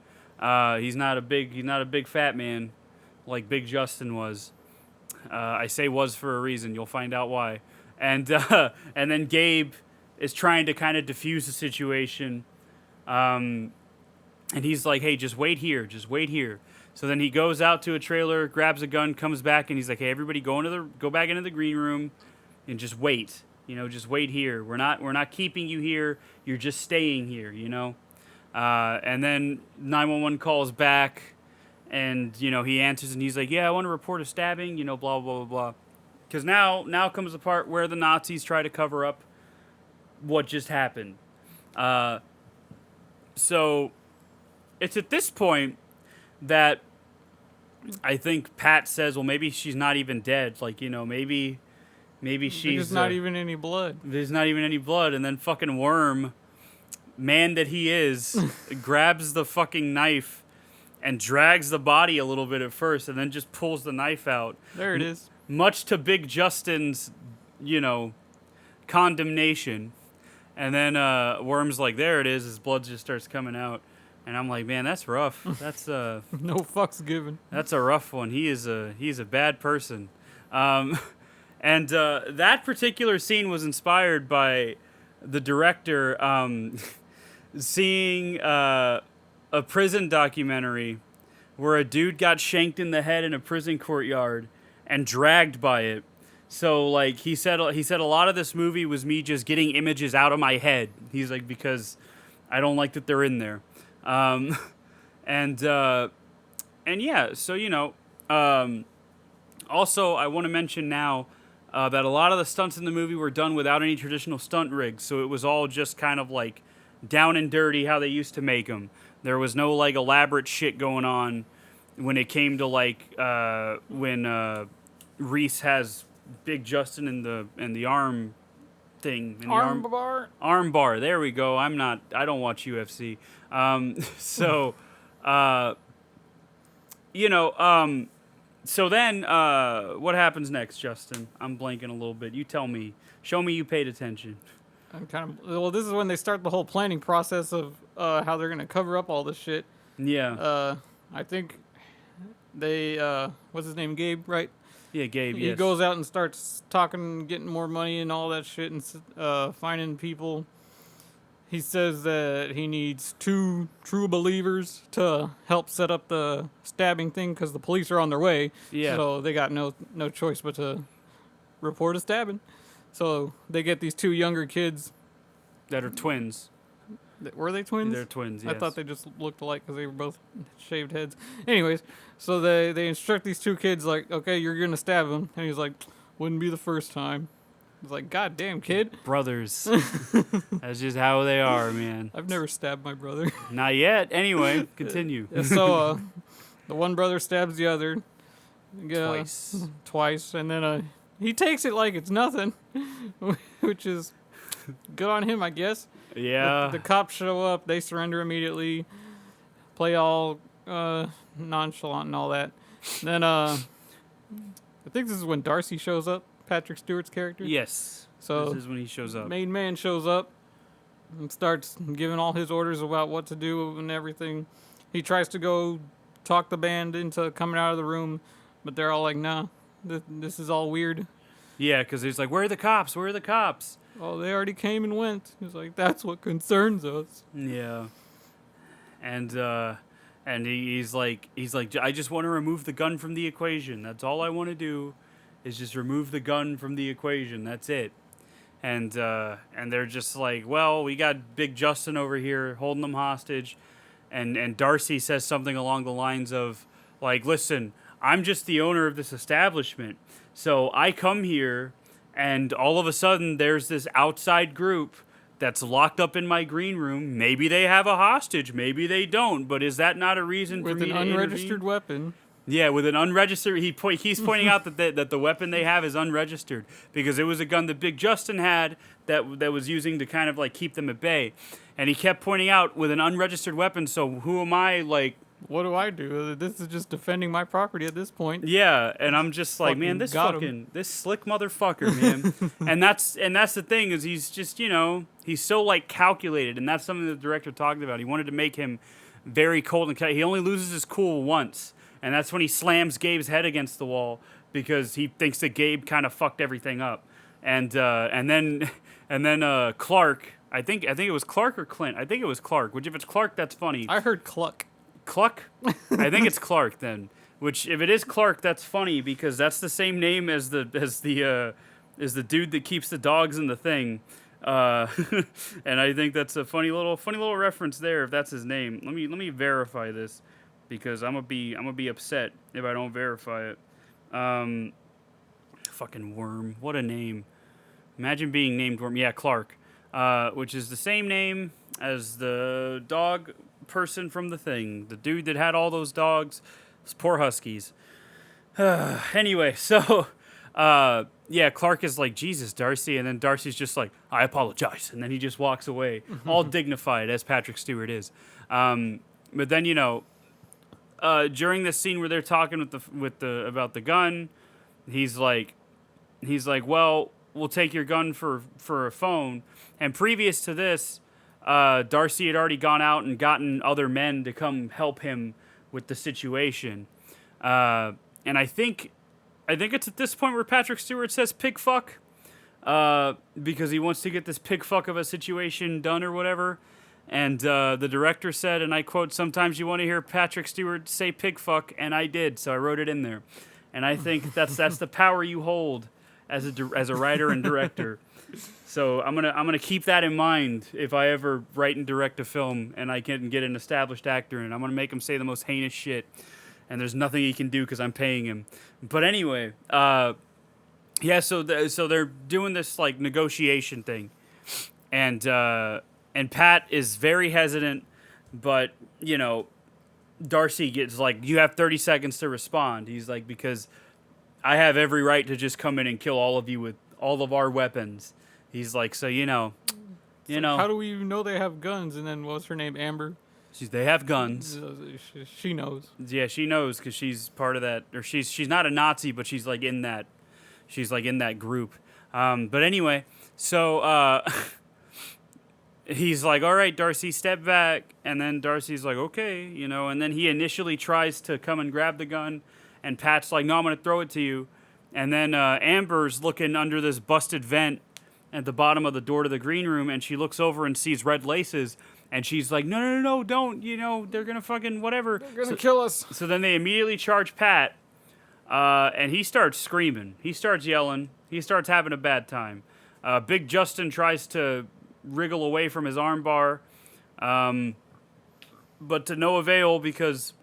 He's not a big fat man like Big Justin was. I say was for a reason. You'll find out why. And then Gabe is trying to kind of defuse the situation. And he's like, "Hey, just wait here. Just wait here." So then he goes out to a trailer, grabs a gun, comes back, and he's like, "Hey, everybody, go back into the green room, and just wait. Just wait here. We're not keeping you here. You're just staying here. And then 911 calls back, and he answers, and he's like, "Yeah, I want to report a stabbing. Blah blah blah blah." Because now comes the part where the Nazis try to cover up what just happened. So it's at this point that I think Pat says, "Well, maybe she's not even dead. Like, maybe she's There's not even any blood. There's not even any blood." And then fucking Worm man that he is, grabs the fucking knife and drags the body a little bit at first, and then just pulls the knife out. There it is. Much to Big Justin's, condemnation. And then Worm's like, there it is. His blood just starts coming out. And I'm like, man, that's rough. That's No fucks given. that's a rough one. He's a bad person. And that particular scene was inspired by the director seeing a prison documentary where a dude got shanked in the head in a prison courtyard and dragged by it. So like he said a lot of this movie was me just getting images out of my head. He's like, because I don't like that they're in there. And yeah, so also I want to mention now that a lot of the stunts in the movie were done without any traditional stunt rigs, so it was all just kind of like down and dirty how they used to make them. There was no like elaborate shit going on when it came to like when Reese has Big Justin in the arm thing. In the Arm bar. Arm bar. There we go. I don't watch UFC. So then, what happens next, Justin? I'm blanking a little bit. You tell me. Show me you paid attention. This is when they start the whole planning process of how they're gonna cover up all this shit. Yeah. I think they what's his name, Gabe, right? Yeah, Gabe. He Yes. goes out and starts talking, getting more money and all that shit, and finding people. He says that he needs 2 true believers to help set up the stabbing thing because the police are on their way. Yeah. So they got no choice but to report a stabbing. So they get these 2 younger kids. That are twins. Were they twins? They're twins. Yes. I thought they just looked alike because they were both shaved heads. Anyways, so they instruct these 2 kids like, okay, you're gonna stab him, and he's like, wouldn't be the first time. He's like, God damn, kid. Brothers. That's just how they are, man. I've never stabbed my brother. Not yet. Anyway, continue. So the one brother stabs the other. Twice. And then he takes it like it's nothing, which is good on him, I guess. Yeah. The cops show up. They surrender immediately. Play all nonchalant and all that. Then I think this is when Darcy shows up. Patrick Stewart's character. Yes. So this is when he shows up. Main man shows up and starts giving all his orders about what to do and everything. He tries to go talk the band into coming out of the room, but they're all like, "Nah, this is all weird." Yeah, because he's like, "Where are the cops? Where are the cops?" Oh, they already came and went. He's like, "That's what concerns us." Yeah. And he's like, I just want to remove the gun from the equation. That's all I want to do, is just remove the gun from the equation. That's it. And they're just like, well, we got Big Justin over here holding them hostage, and Darcy says something along the lines of like, listen, I'm just the owner of this establishment, so I come here, and all of a sudden there's this outside group that's locked up in my green room. Maybe they have a hostage, maybe they don't, but is that not a reason for me to with an unregistered intervene? weapon? Yeah, with an unregistered. He's pointing out that the weapon they have is unregistered because it was a gun that Big Justin had that was using to kind of like keep them at bay, and he kept pointing out with an unregistered weapon. So who am I? Like, What do I do? This is just defending my property at this point. yeah, and I'm just like, man, this slick motherfucker, man. and that's the thing is he's just he's so like calculated, and that's something the director talked about. He wanted to make him very cold and he only loses his cool once. And that's when he slams Gabe's head against the wall because he thinks that Gabe kind of fucked everything up. And then Clark, I think it was Clark or Clint. I think it was Clark. Which if it's Clark, that's funny. I heard cluck. Cluck? I think it's Clark then. Which if it is Clark, that's funny because that's the same name as the dude that keeps the dogs in the thing. And I think that's a funny little reference there if that's his name. Let me verify this. Because I'm gonna be upset if I don't verify it. Fucking Worm, what a name! Imagine being named Worm. Yeah, Clark, which is the same name as the dog person from The Thing, the dude that had all those dogs, those poor huskies. Anyway, so Clark is like, Jesus, Darcy. And then Darcy's just like, I apologize. And then he just walks away, all dignified, as Patrick Stewart is. But then, during this scene where they're talking about the gun, he's like, well, we'll take your gun for a phone. And previous to this, Darcy had already gone out and gotten other men to come help him with the situation. And I think it's at this point where Patrick Stewart says pig fuck, because he wants to get this pig fuck of a situation done or whatever. And the director said, and I quote, sometimes you want to hear Patrick Stewart say pig fuck, and I did, so I wrote it in there. And I think that's the power you hold as a writer and director. So I'm gonna keep that in mind if I ever write and direct a film and I can get an established actor in. I'm gonna make him say the most heinous shit, and there's nothing he can do because I'm paying him. But anyway, so they're doing this like negotiation thing, and Pat is very hesitant, but Darcy gets like, you have 30 seconds to respond. He's like, because I have every right to just come in and kill all of you with all of our weapons. He's like, so How do we know they have guns? And then what's her name? Amber. They have guns. She knows. Yeah, she knows because she's part of that, or she's not a Nazi, but she's like in that group. But anyway, so he's like, all right, Darcy, step back, and then Darcy's like, okay, and then he initially tries to come and grab the gun, and Pat's like, no, I'm gonna throw it to you, and then Amber's looking under this busted vent at the bottom of the door to the green room, and she looks over and sees red laces, and she's like, no, don't, they're gonna fucking whatever. They're gonna kill us. So then they immediately charge Pat, and he starts screaming. He starts yelling. He starts having a bad time. Big Justin tries to wriggle away from his armbar, but to no avail because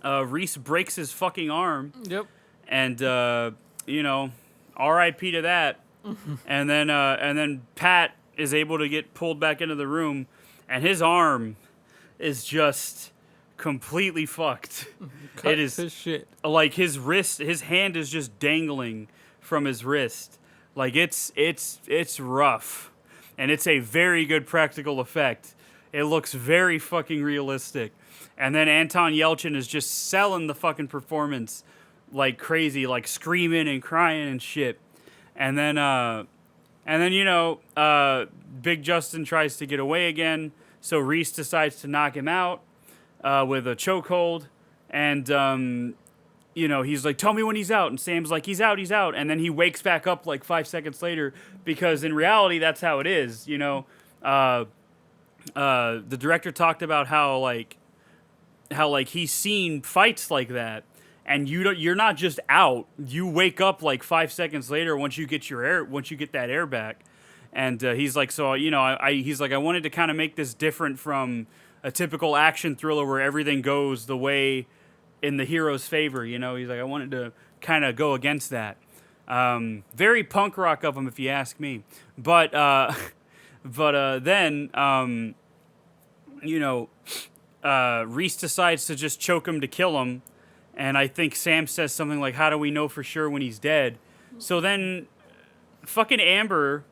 Reese breaks his fucking arm. Yep. And, R.I.P. to that. And then Pat is able to get pulled back into the room, and his arm is just completely fucked. Cut it is his shit. Like his hand is just dangling from his wrist. Like it's rough, and it's a very good practical effect. It looks very fucking realistic. And then Anton Yelchin is just selling the fucking performance like crazy, like screaming and crying and shit. And then Big Justin tries to get away again, so Reese decides to knock him out with a chokehold, and he's like, tell me when he's out, and Sam's like, he's out, and then he wakes back up like 5 seconds later, because in reality that's how it is. The director talked about how he's seen fights like that. And you're not just out. You wake up like 5 seconds later once you get that air back. And he's like, so he's like, I wanted to kind of make this different from a typical action thriller where everything goes the way in the hero's favor. He's like, I wanted to kind of go against that. Very punk rock of him, if you ask me. But then Reese decides to just choke him to kill him. And I think Sam says something like, how do we know for sure when he's dead? So then fucking Amber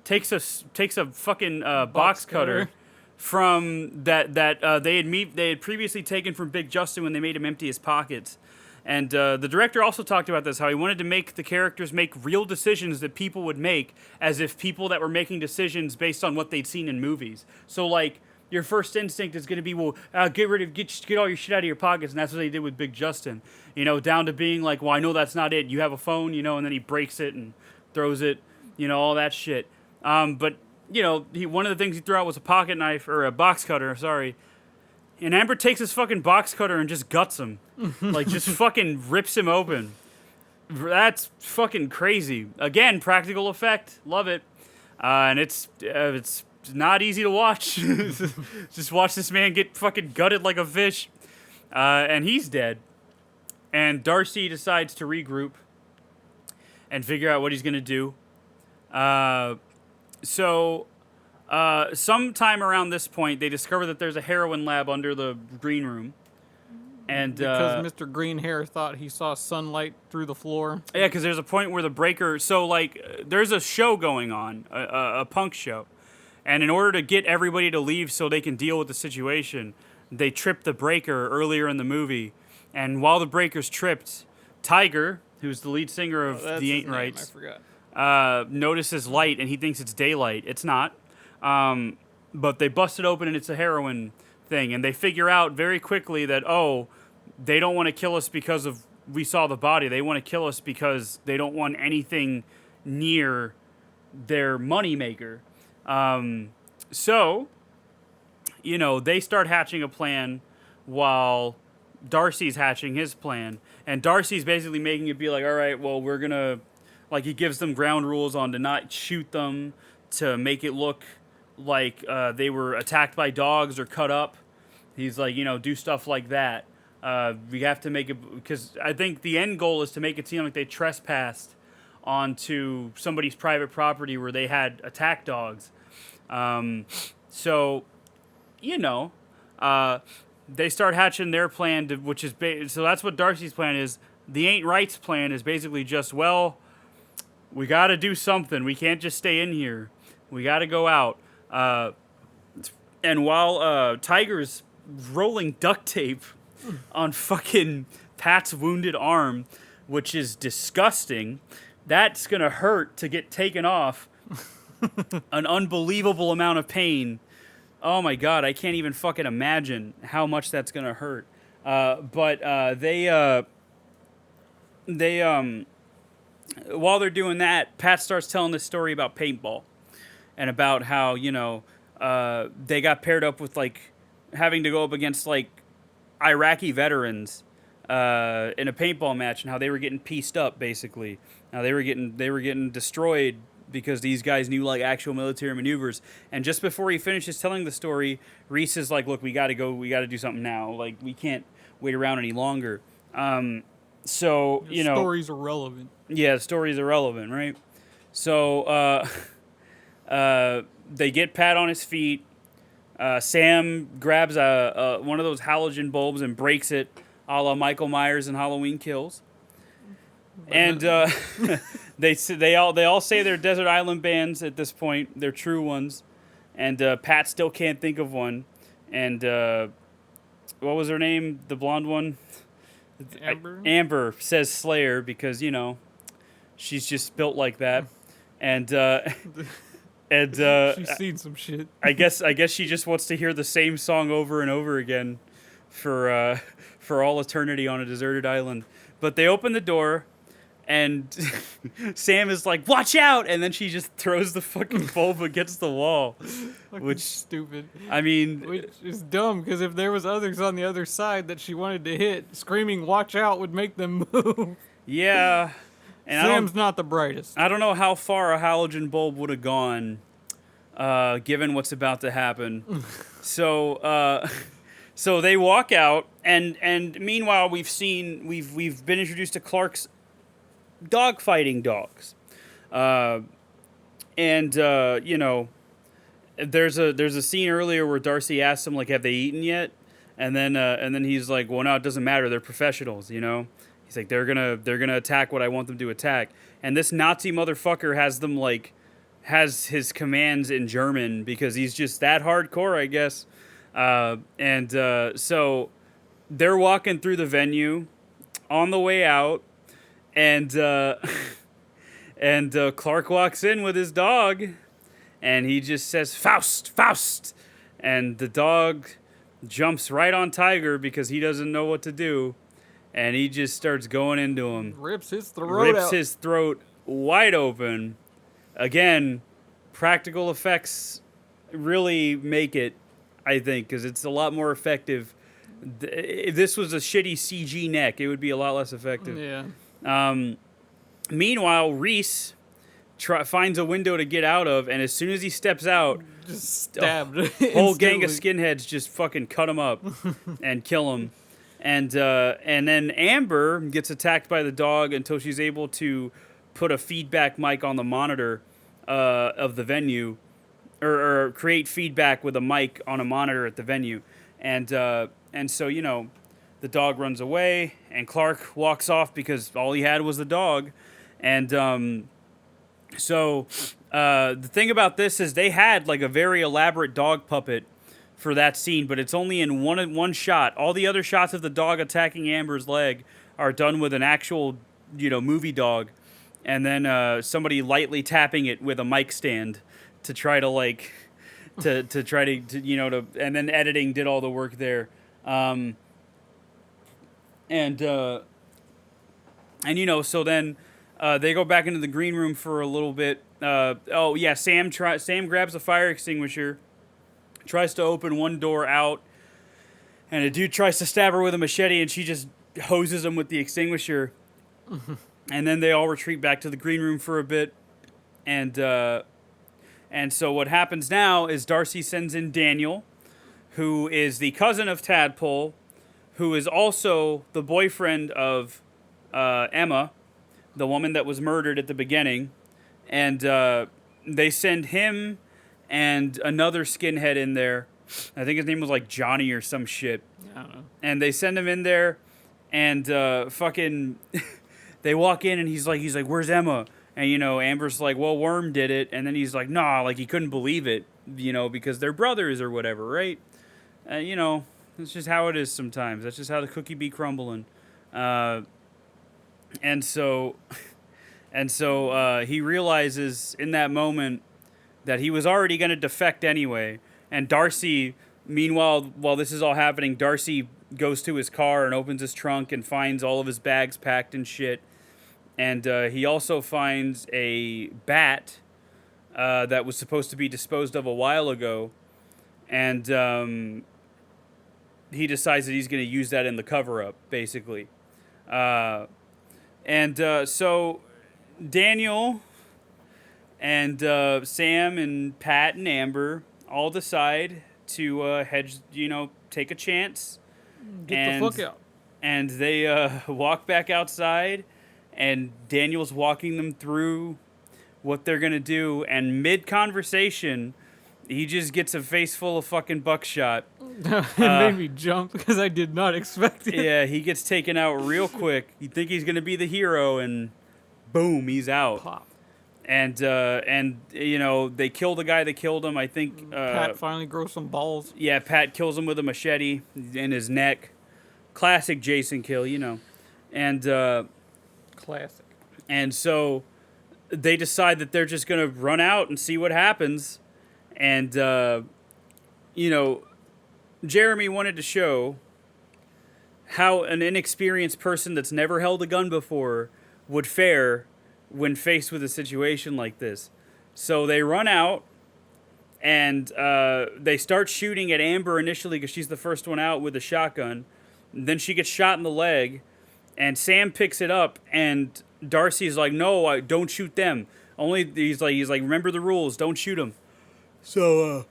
takes a fucking box cutter from that they had previously taken from Big Justin when they made him empty his pockets. And the director also talked about this, how he wanted to make the characters make real decisions that people would make, as if people that were making decisions based on what they'd seen in movies. So like, your first instinct is going to be, well, get all your shit out of your pockets, and that's what they did with Big Justin. Down to being like, well, I know that's not it. You have a phone, and then he breaks it and throws it, all that shit. But one of the things he threw out was a pocket knife, or a box cutter, sorry. And Amber takes his fucking box cutter and just guts him, like just fucking rips him open. That's fucking crazy. Again, practical effect, love it, and it's not easy to watch. Just watch this man get fucking gutted like a fish. And he's dead. And Darcy decides to regroup and figure out what he's going to do. So sometime around this point, they discover that there's a heroin lab under the green room. And Because Mr. Green Hair thought he saw sunlight through the floor. yeah, because there's a point where the breaker. So like, there's a show going on, a punk show, and in order to get everybody to leave so they can deal with the situation, they trip the breaker earlier in the movie, and while the breaker's tripped, Tiger, who's the lead singer of That's The his Ain't name, Rights, I forgot. notices light and he thinks it's daylight. It's not. But they bust it open and it's a heroin thing, and they figure out very quickly that they don't want to kill us because of we saw the body. They want to kill us because they don't want anything near their moneymaker. So, they start hatching a plan while Darcy's hatching his plan. And Darcy's basically making it be like, all right, well, we're going to, like, he gives them ground rules on to not shoot them, to make it look like they were attacked by dogs or cut up. He's like, do stuff like that. We have to make it, because I think the end goal is to make it seem like they trespassed onto somebody's private property where they had attack dogs. So, they start hatching their plan, which is so that's what Darcy's plan is. The Ain't Rights plan is basically just, well, we got to do something. We can't just stay in here. We got to go out. And while Tiger's rolling duct tape on fucking Pat's wounded arm, which is disgusting, that's going to hurt to get taken off. An unbelievable amount of pain. Oh my God, I can't even fucking imagine how much that's going to hurt. But while they're doing that, Pat starts telling this story about paintball and about how, they got paired up with, like, having to go up against, like, Iraqi veterans in a paintball match, and how they were getting pieced up, basically. Now they were getting destroyed because these guys knew, like, actual military maneuvers. And just before he finishes telling the story, Reese is like, look, we got to go. We got to do something now. Like, we can't wait around any longer. So, Story's irrelevant. Yeah, the story's irrelevant, right? So, they get Pat on his feet. Sam grabs one of those halogen bulbs and breaks it, a la Michael Myers in Halloween Kills. And they all say they're desert island bands at this point. They're true ones. And Pat still can't think of one. And what was her name? The blonde one? Amber? Amber says Slayer because, she's just built like that. And She's seen some shit. I guess she just wants to hear the same song over and over again for all eternity on a deserted island. But they open the door, and Sam is like, "Watch out!" And then she just throws the fucking bulb against the wall, which stupid. I mean, Which is dumb, because if there was others on the other side that she wanted to hit, screaming "Watch out" would make them move. Yeah. And Sam's not the brightest. I don't know how far a halogen bulb would have gone, given what's about to happen. So they walk out, and meanwhile we've been introduced to Clark's dogfighting dogs, there's a scene earlier where Darcy asks him, like, have they eaten yet, and then he's like, well, no, it doesn't matter, they're professionals, He's like, they're gonna attack what I want them to attack. And this Nazi motherfucker has his commands in German because he's just that hardcore, I guess. So they're walking through the venue on the way out, and Clark walks in with his dog, and he just says, "Faust, Faust," and the dog jumps right on Tiger because he doesn't know what to do. And he just starts going into him. Rips his throat out. His throat wide open. Again, practical effects really make it, I think, because it's a lot more effective. If this was a shitty CG neck, it would be a lot less effective. Yeah. Meanwhile, Reese finds a window to get out of, and as soon as he steps out, Just stabbed. Whole gang of skinheads just fucking cut him up and kill him. And then Amber gets attacked by the dog until she's able to put a feedback mic on the monitor of the venue, or create feedback with a mic on a monitor at the venue. And so, The dog runs away, and Clark walks off because all he had was the dog. And so the thing about this is they had like a very elaborate dog puppet for that scene, but it's only in one shot. All the other shots of the dog attacking Amber's leg are done with an actual, movie dog, and then somebody lightly tapping it with a mic stand to try to and then editing did all the work there. So then they go back into the green room for a little bit. Sam grabs a fire extinguisher, tries to open one door out, and a dude tries to stab her with a machete, and she just hoses him with the extinguisher. And then they all retreat back to the green room for a bit, and so what happens now is Darcy sends in Daniel, who is the cousin of Tadpole, who is also the boyfriend of Emma, the woman that was murdered at the beginning, and they send him and another skinhead in there. I think his name was like Johnny or some shit. I don't know. And they send him in there, and they walk in, and he's like, "Where's Emma?" And Amber's like, "Well, Worm did it," and then he's like, "Nah," like he couldn't believe it, because they're brothers or whatever, right? That's just how it is sometimes. That's just how the cookie be crumbling. And so he realizes in that moment that he was already going to defect anyway. And Darcy, meanwhile, while this is all happening, Darcy goes to his car and opens his trunk and finds all of his bags packed and shit. And he also finds a bat that was supposed to be disposed of a while ago. And he decides that he's going to use that in the cover-up, basically. So Daniel and Sam and Pat and Amber all decide to take a chance. Get the fuck out. And they walk back outside, and Daniel's walking them through what they're going to do. And mid-conversation, he just gets a face full of fucking buckshot. It made me jump because I did not expect it. Yeah, he gets taken out real quick. You think he's going to be the hero, and boom, he's out. Pop. And they kill the guy that killed him. I think Pat finally grows some balls. Yeah, Pat kills him with a machete in his neck. Classic Jason kill, And Classic. And so they decide that they're just going to run out and see what happens. And Jeremy wanted to show how an inexperienced person that's never held a gun before would fare when faced with a situation like this. So they run out, and they start shooting at Amber initially because she's the first one out with a shotgun. And then she gets shot in the leg, and Sam picks it up, and Darcy's like, "No, don't shoot them. He's like, remember the rules. Don't shoot them." So,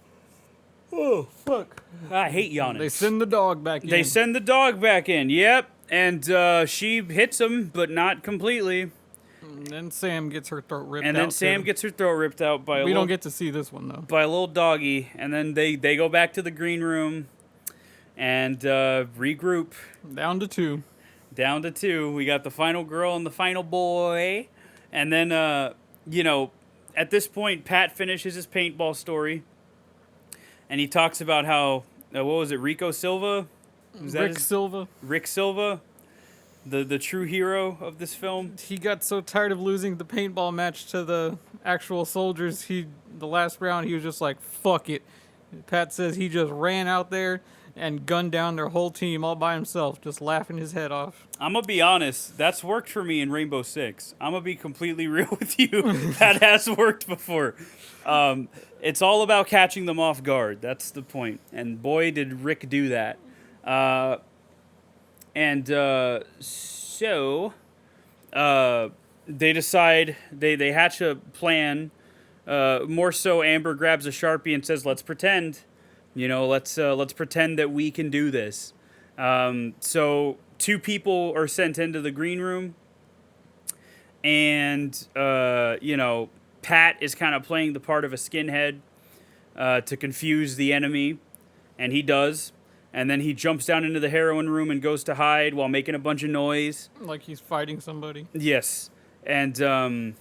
oh, fuck. I hate yawning. They send the dog back in. They send the dog back in, yep. And she hits him, but not completely. And then Sam gets her throat ripped out. And then Sam gets her throat ripped out by We don't get to see this one, though. By a little doggy. And then they go back to the green room and regroup. Down to two. Down to two. We got the final girl and the final boy. And then, at this point, Pat finishes his paintball story. And he talks about how, what was it, Rico Silva? Rick Silva. Rick Silva, the true hero of this film. He got so tired of losing the paintball match to the actual soldiers, the last round, he was just like, fuck it. Pat says he just ran out there and gunned down their whole team all by himself, just laughing his head off. I'm going to be honest, that's worked for me in Rainbow Six. I'm going to be completely real with you. That has worked before. It's all about catching them off guard. That's the point. And boy, did Rick do that. So they decide, they hatch a plan. More so, Amber grabs a Sharpie and says, let's pretend. Let's pretend that we can do this. So two people are sent into the green room. And, Pat is kind of playing the part of a skinhead to confuse the enemy. And he does. and then he jumps down into the heroin room and goes to hide while making a bunch of noise. Like he's fighting somebody. Yes, and then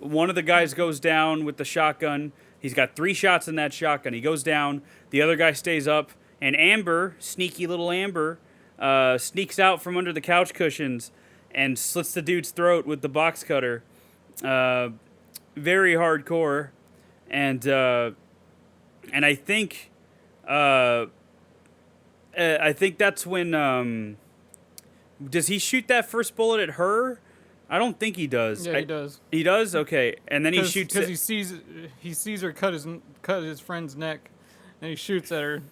one of the guys goes down with the shotgun. He's got 3 shots in that shotgun. He goes down. The other guy stays up, and Amber, sneaky little Amber, sneaks out from under the couch cushions and slits the dude's throat with the box cutter. Very hardcore, and I think that's when does he shoot that first bullet at her? I don't think he does. Yeah, he does. He does? Okay. And then he shoots because he sees her cut his friend's neck, and he shoots at her.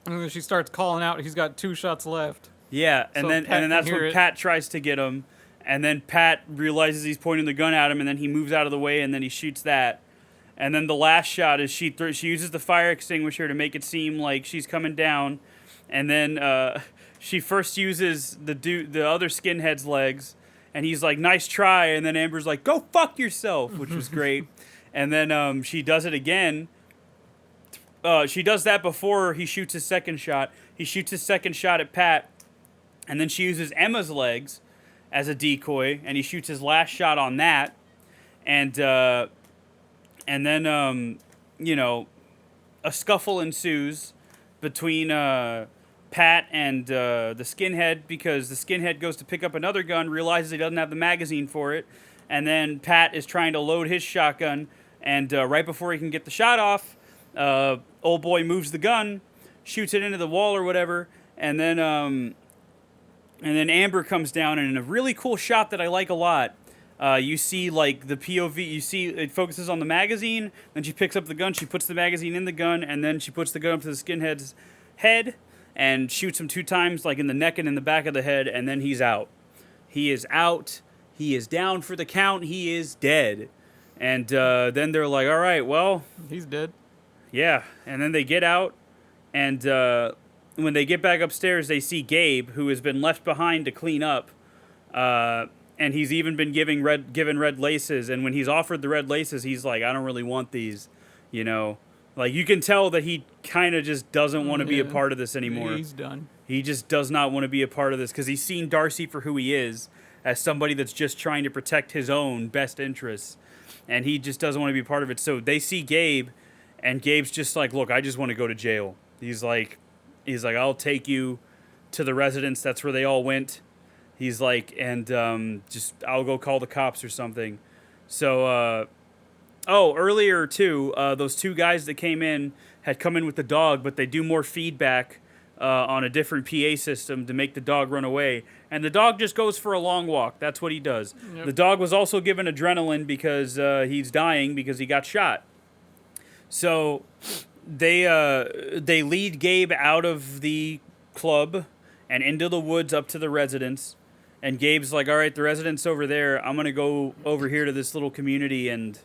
And then she starts calling out. He's got 2 shots left. Yeah, and So then Pat that's can hear when it. Pat tries to get him, and then Pat realizes he's pointing the gun at him, and then he moves out of the way, and then he shoots that. And then the last shot is she uses the fire extinguisher to make it seem like she's coming down, and then she first uses the other skinhead's legs, and he's like, "Nice try," and then Amber's like, "Go fuck yourself," which was great. And then she does it again. She does that before he shoots his second shot. He shoots his second shot at Pat, and then she uses Emma's legs as a decoy, and he shoots his last shot on that. And then a scuffle ensues between Pat and the skinhead, because the skinhead goes to pick up another gun, realizes he doesn't have the magazine for it, and then Pat is trying to load his shotgun, and right before he can get the shot off, old boy moves the gun, shoots it into the wall or whatever, and then Amber comes down, and in a really cool shot that I like a lot, you see like the POV, you see it focuses on the magazine, then she picks up the gun, she puts the magazine in the gun, and then she puts the gun up to the skinhead's head and shoots him 2 times, like in the neck and in the back of the head, and then he's out. He is out. He is down for the count. He is dead. And then they're like, all right, well. He's dead. Yeah. And then they get out, and when they get back upstairs, they see Gabe, who has been left behind to clean up. And he's even been given red laces. And when he's offered the red laces, he's like, I don't really want these, you know. Like, you can tell that he kind of just doesn't want to be a part of this anymore. He's done. He just does not want to be a part of this, because he's seen Darcy for who he is, as somebody that's just trying to protect his own best interests. And he just doesn't want to be a part of it. So they see Gabe, and Gabe's just like, look, I just want to go to jail. He's like, I'll take you to the residence. That's where they all went. He's like, and I'll go call the cops or something. So, earlier too, those 2 guys that came in had come in with the dog, but they do more feedback on a different PA system to make the dog run away. And the dog just goes for a long walk. That's what he does. Yep. The dog was also given adrenaline because he's dying because he got shot. So they lead Gabe out of the club and into the woods up to the residence. And Gabe's like, all right, the residence over there. I'm going to go over here to this little community and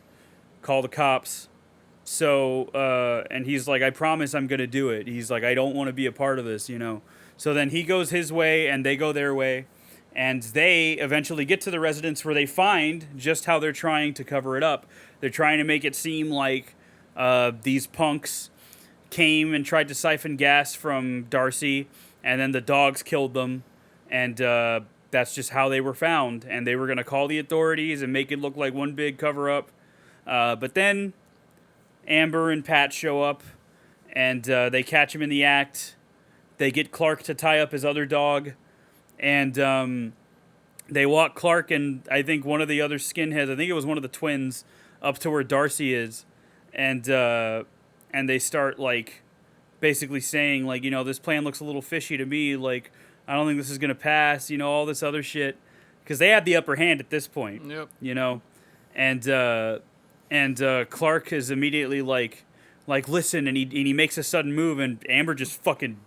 call the cops. So, and he's like, I promise I'm going to do it. He's like, I don't want to be a part of this, you know. So then he goes his way and they go their way. And they eventually get to the residence, where they find just how they're trying to cover it up. They're trying to make it seem like these punks came and tried to siphon gas from Darcy, and then the dogs killed them. And that's just how they were found. And they were going to call the authorities and make it look like one big cover-up. But then Amber and Pat show up, and they catch him in the act. They get Clark to tie up his other dog, and they walk Clark and I think one of the other skinheads, I think it was one of the twins, up to where Darcy is, and they start like basically saying like, you know, this plan looks a little fishy to me. Like, I don't think this is gonna pass. You know, all this other shit, because they have the upper hand at this point. Yep. You know, and Clark is immediately like listen, and he makes a sudden move, and Amber just fucking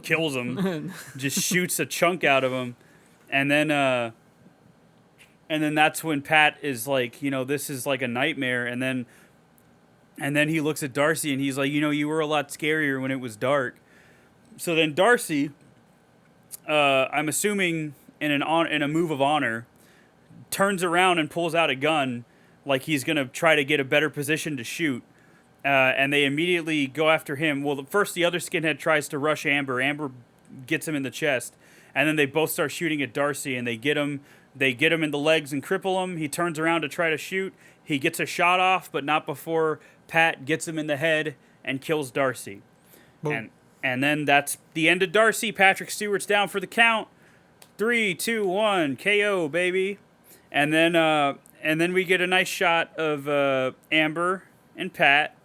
kills him, just shoots a chunk out of him, and then that's when Pat is like, you know, this is like a nightmare, and then he looks at Darcy and he's like, you know, you were a lot scarier when it was dark. So then Darcy, I'm assuming in a move of honor, turns around and pulls out a gun, like he's gonna try to get a better position to shoot. and they immediately go after him. Well, first the other skinhead tries to rush Amber. Amber gets him in the chest, and then they both start shooting at Darcy, and they get him. They get him in the legs and cripple him. He turns around to try to shoot. He gets a shot off, but not before Pat gets him in the head and kills Darcy. Boom. And then that's the end of Darcy. Patrick Stewart's down for the count. 3, 2, 1, KO, baby. And then we get a nice shot of Amber and Pat,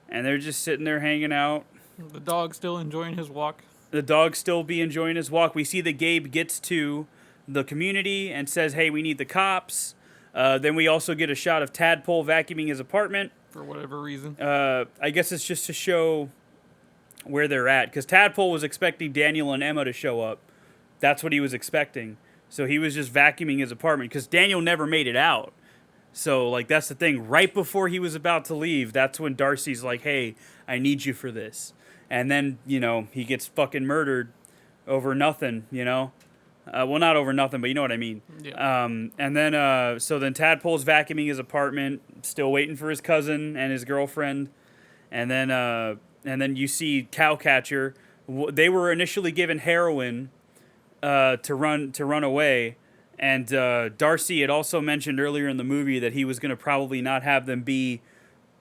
and they're just sitting there hanging out. The dog still enjoying his walk. The dog still be enjoying his walk. We see that Gabe gets to the community and says, hey, we need the cops. Then we also get a shot of Tadpole vacuuming his apartment. For whatever reason. I guess it's just to show where they're at. Because Tadpole was expecting Daniel and Emma to show up. That's what he was expecting. So he was just vacuuming his apartment. Because Daniel never made it out. So, like, that's the thing. Right before he was about to leave, that's when Darcy's like, hey, I need you for this. And then, you know, he gets fucking murdered over nothing, you know? Well, not over nothing, but you know what I mean. Yeah. And then, so then Tadpole's vacuuming his apartment, still waiting for his cousin and his girlfriend. And then you see Cowcatcher. They were initially given heroin to run away. And Darcy had also mentioned earlier in the movie that he was going to probably not have them be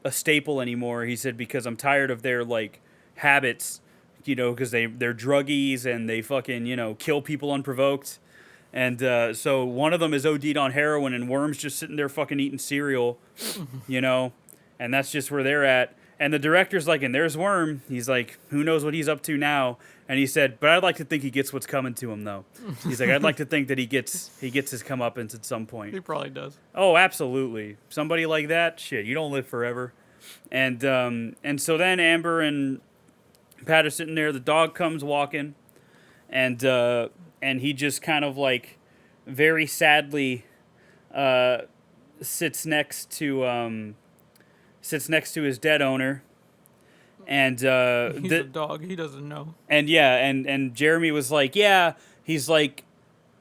a staple anymore. He said, because I'm tired of their, like, habits. You know, because they're druggies and they fucking, you know, kill people unprovoked. And so one of them is OD'd on heroin and Worm's just sitting there fucking eating cereal, you know, and that's just where they're at. And the director's like, and there's Worm. He's like, who knows what he's up to now? And he said, but I'd like to think he gets what's coming to him, though. He's like, I'd like to think that he gets his comeuppance at some point. He probably does. Oh, absolutely. Somebody like that, shit, you don't live forever. And so then Amber and Pat are sitting there. The dog comes walking, and he just kind of like very sadly sits next to his dead owner. And He's a dog. He doesn't know. And yeah, and Jeremy was like, yeah. He's like,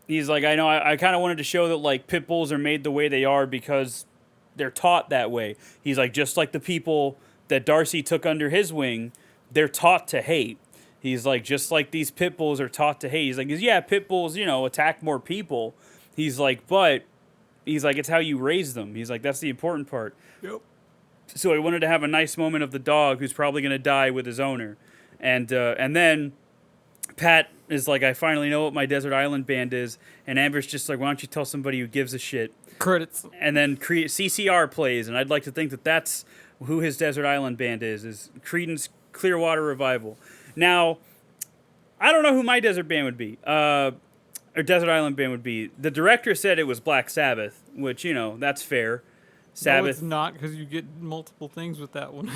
I know. I kind of wanted to show that like pit bulls are made the way they are because they're taught that way. He's like, just like the people that Darcy took under his wing. They're taught to hate. He's like, just like these pit bulls are taught to hate. He's like, yeah, pit bulls, you know, attack more people. He's like, but he's like, it's how you raise them. He's like, that's the important part. Yep. So he wanted to have a nice moment of the dog who's probably going to die with his owner. And then Pat is like, I finally know what my desert island band is. And Amber's just like, why don't you tell somebody who gives a shit? Credits. And then CCR plays. And I'd like to think that that's who his desert island band is Creedence Clearwater Revival. Now, I don't know who my desert band would be, or desert island band would be. The director said it was Black Sabbath, which, you know, that's fair. Sabbath. No, it's not, because you get multiple things with that one.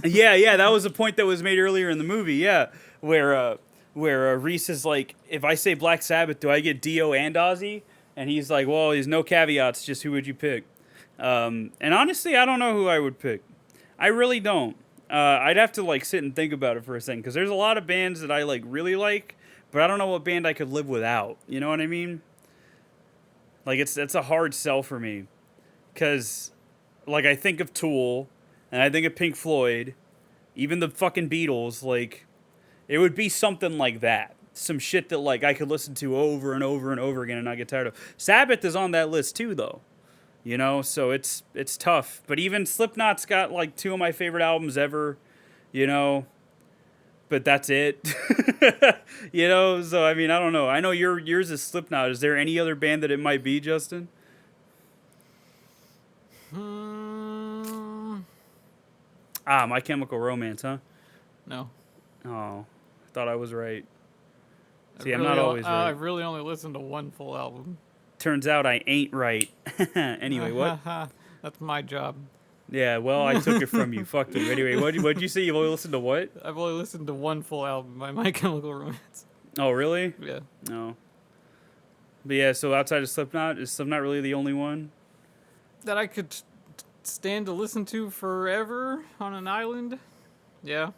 yeah, that was a point that was made earlier in the movie, yeah, where Reese is like, if I say Black Sabbath, do I get Dio and Ozzy? And he's like, well, there's no caveats, just who would you pick? And honestly, I don't know who I would pick. I really don't. I'd have to like sit and think about it for a second because there's a lot of bands that I like really like, but I don't know what band I could live without. You know what I mean? Like it's a hard sell for me because like I think of Tool and I think of Pink Floyd, even the fucking Beatles. Like it would be something like that, some shit that like I could listen to over and over and over again and not get tired of. Sabbath is on that list too, though. You know, so it's tough. But even Slipknot's got like 2 of my favorite albums ever, you know. But that's it. You know, so I mean, I don't know. I know yours is Slipknot. Is there any other band that it might be, Justin? My Chemical Romance, huh? No. Oh, I thought I was right. See, I'm not always right. I really only listened to one full album. Turns out I ain't right. Anyway, what? That's my job. Yeah, well, I took it from you. Fuck you. Anyway, what'd you say? You've only listened to what? I've only listened to one full album by My Chemical Romance. Oh, really? Yeah. No. But yeah, so outside of Slipknot, is Slipknot really the only one? That I could stand to listen to forever on an island? Yeah.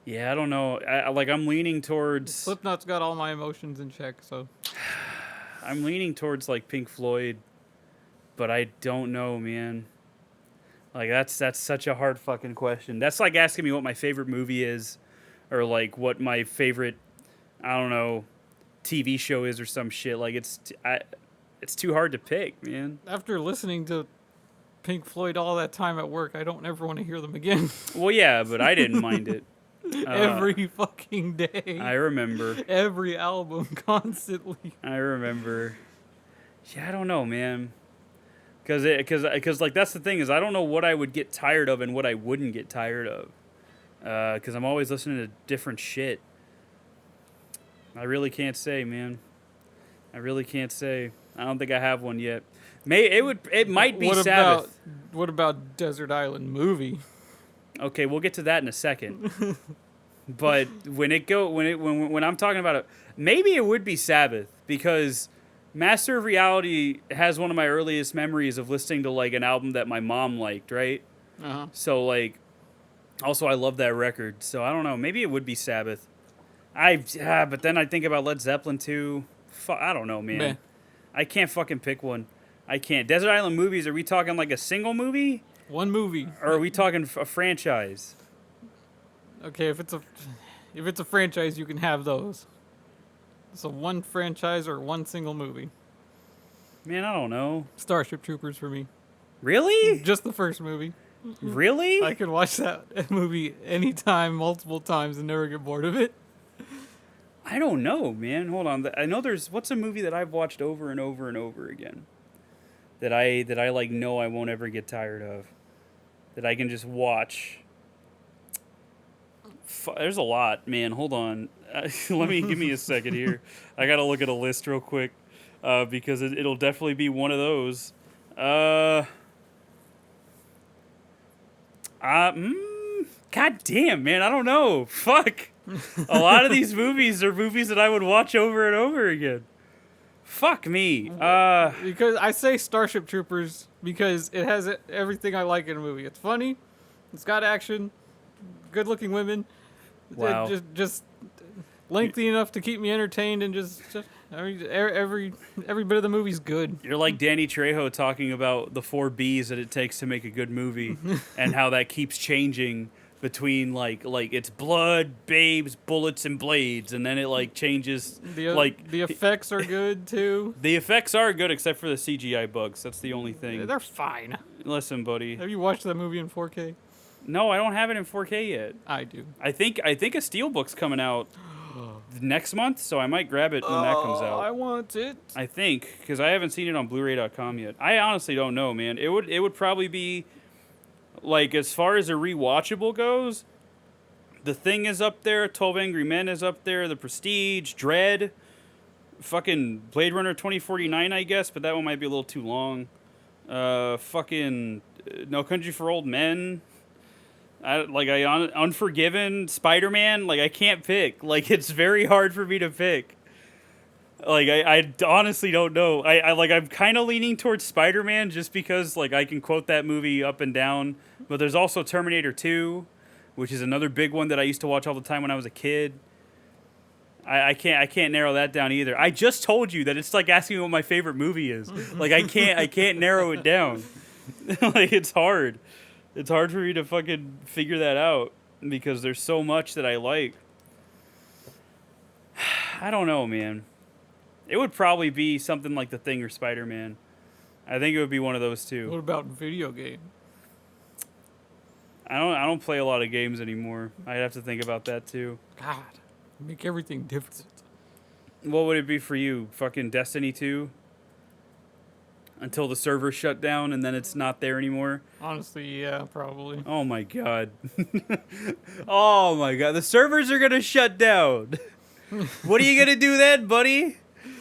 Yeah, I don't know. I'm leaning towards... Slipknot's got all my emotions in check, so... I'm leaning towards, like, Pink Floyd, but I don't know, man. Like that's such a hard fucking question. That's like asking me what my favorite movie is, or like what my favorite, I don't know, TV show is or some shit. Like it's too hard to pick, man. After listening to Pink Floyd all that time at work, I don't ever want to hear them again. Well, yeah, but I didn't mind it. Every fucking day. I remember. Every album, constantly. I remember. Yeah, I don't know, man. Cause like that's the thing is I don't know what I would get tired of and what I wouldn't get tired of. Cause I'm always listening to different shit. I really can't say, man. I really can't say. I don't think I have one yet. It might be Sabbath. What about Desert Island movie? Okay, we'll get to that in a second. But when I'm talking about it, maybe it would be Sabbath because Master of Reality has one of my earliest memories of listening to like an album that my mom liked, right? Uh-huh. So like, also I love that record. So I don't know. Maybe it would be Sabbath. But then I think about Led Zeppelin too. I don't know, man. Meh. I can't fucking pick one. I can't. Desert Island movies. Are we talking like a single movie, One movie. or are we talking a franchise? Okay, if it's a franchise, you can have those. So one franchise or one single movie. Man, I don't know. Starship Troopers for me. Really? Just the first movie. Really? I could watch that movie anytime, multiple times, and never get bored of it. I don't know, man. Hold on. I know what's a movie that I've watched over and over and over again that I like know I won't ever get tired of. That I can just watch. There's a lot, man. Hold on. Give me a second here. I got to look at a list real quick because it'll definitely be one of those. God damn, man. I don't know. Fuck. A lot of these movies are movies that I would watch over and over again. Fuck me. Because I say Starship Troopers because it has everything I like in a movie. It's funny. It's got action. Good-looking women. Wow. Just lengthy enough to keep me entertained and just every bit of the movie's good. You're like Danny Trejo talking about the 4 B's that it takes to make a good movie and how that keeps changing between like it's blood, babes, bullets, and blades, and then it like changes. The effects are good too. The effects are good except for the CGI bugs. That's the only thing. They're fine. Listen, buddy. Have you watched that movie in 4K? No, I don't have it in 4K yet. I do. I think a Steelbook's coming out next month, so I might grab it when that comes out. I want it. I think because I haven't seen it on Blu-ray.com yet. I honestly don't know, man. It would probably be like as far as a rewatchable goes. The Thing is up there. 12 Angry Men is up there. The Prestige, Dread, fucking Blade Runner 2049, I guess, but that one might be a little too long. Fucking No Country for Old Men. Unforgiven, Spider-Man. Like I can't pick. Like it's very hard for me to pick. Like I honestly don't know. I'm kind of leaning towards Spider-Man just because like I can quote that movie up and down. But there's also Terminator 2, which is another big one that I used to watch all the time when I was a kid. I can't narrow that down either. I just told you that it's like asking me what my favorite movie is. Like I can't narrow it down. Like it's hard. It's hard for me to fucking figure that out because there's so much that I like. I don't know, man. It would probably be something like The Thing or Spider-Man. I think it would be one of those two. What about video game? I don't play a lot of games anymore. I'd have to think about that too. God, make everything different. What would it be for you? Fucking Destiny 2? Until the server shut down and then it's not there anymore? Honestly, yeah, probably. Oh my god. Oh my god. The servers are gonna shut down. What are you gonna do then, buddy?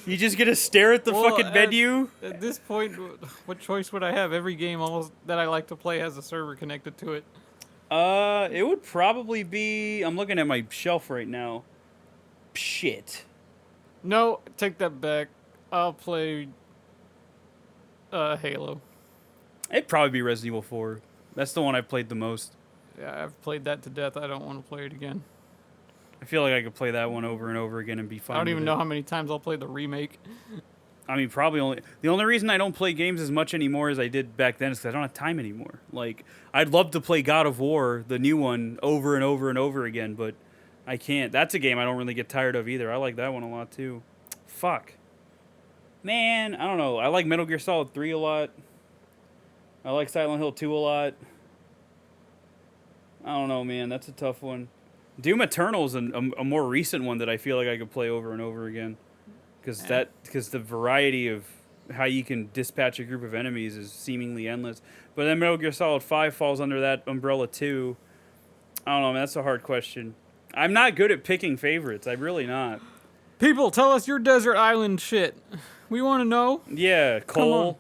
You just gonna stare at the fucking menu? At this point, what choice would I have? Every game that I like to play has a server connected to it. It would probably be... I'm looking at my shelf right now. Shit. No, take that back. I'll play Halo. It'd probably be Resident Evil 4. That's the one I've played the most. Yeah, I've played that to death. I don't want to play it again. I feel like I could play that one over and over again and be fine. I don't with even it. know how many times I'll play the remake. I mean, probably the only reason I don't play games as much anymore as I did back then is because I don't have time anymore. Like, I'd love to play God of War, the new one, over and over and over again, but I can't. That's a game I don't really get tired of either. I like that one a lot too. Fuck. Man, I don't know. I like Metal Gear Solid 3 a lot. I like Silent Hill 2 a lot. I don't know, man. That's a tough one. Doom Eternal's a more recent one that I feel like I could play over and over again. Because the variety of how you can dispatch a group of enemies is seemingly endless. But then Metal Gear Solid 5 falls under that umbrella too. I don't know, man. That's a hard question. I'm not good at picking favorites. I'm really not. People, tell us your desert island shit. We want to know. Yeah, Cole,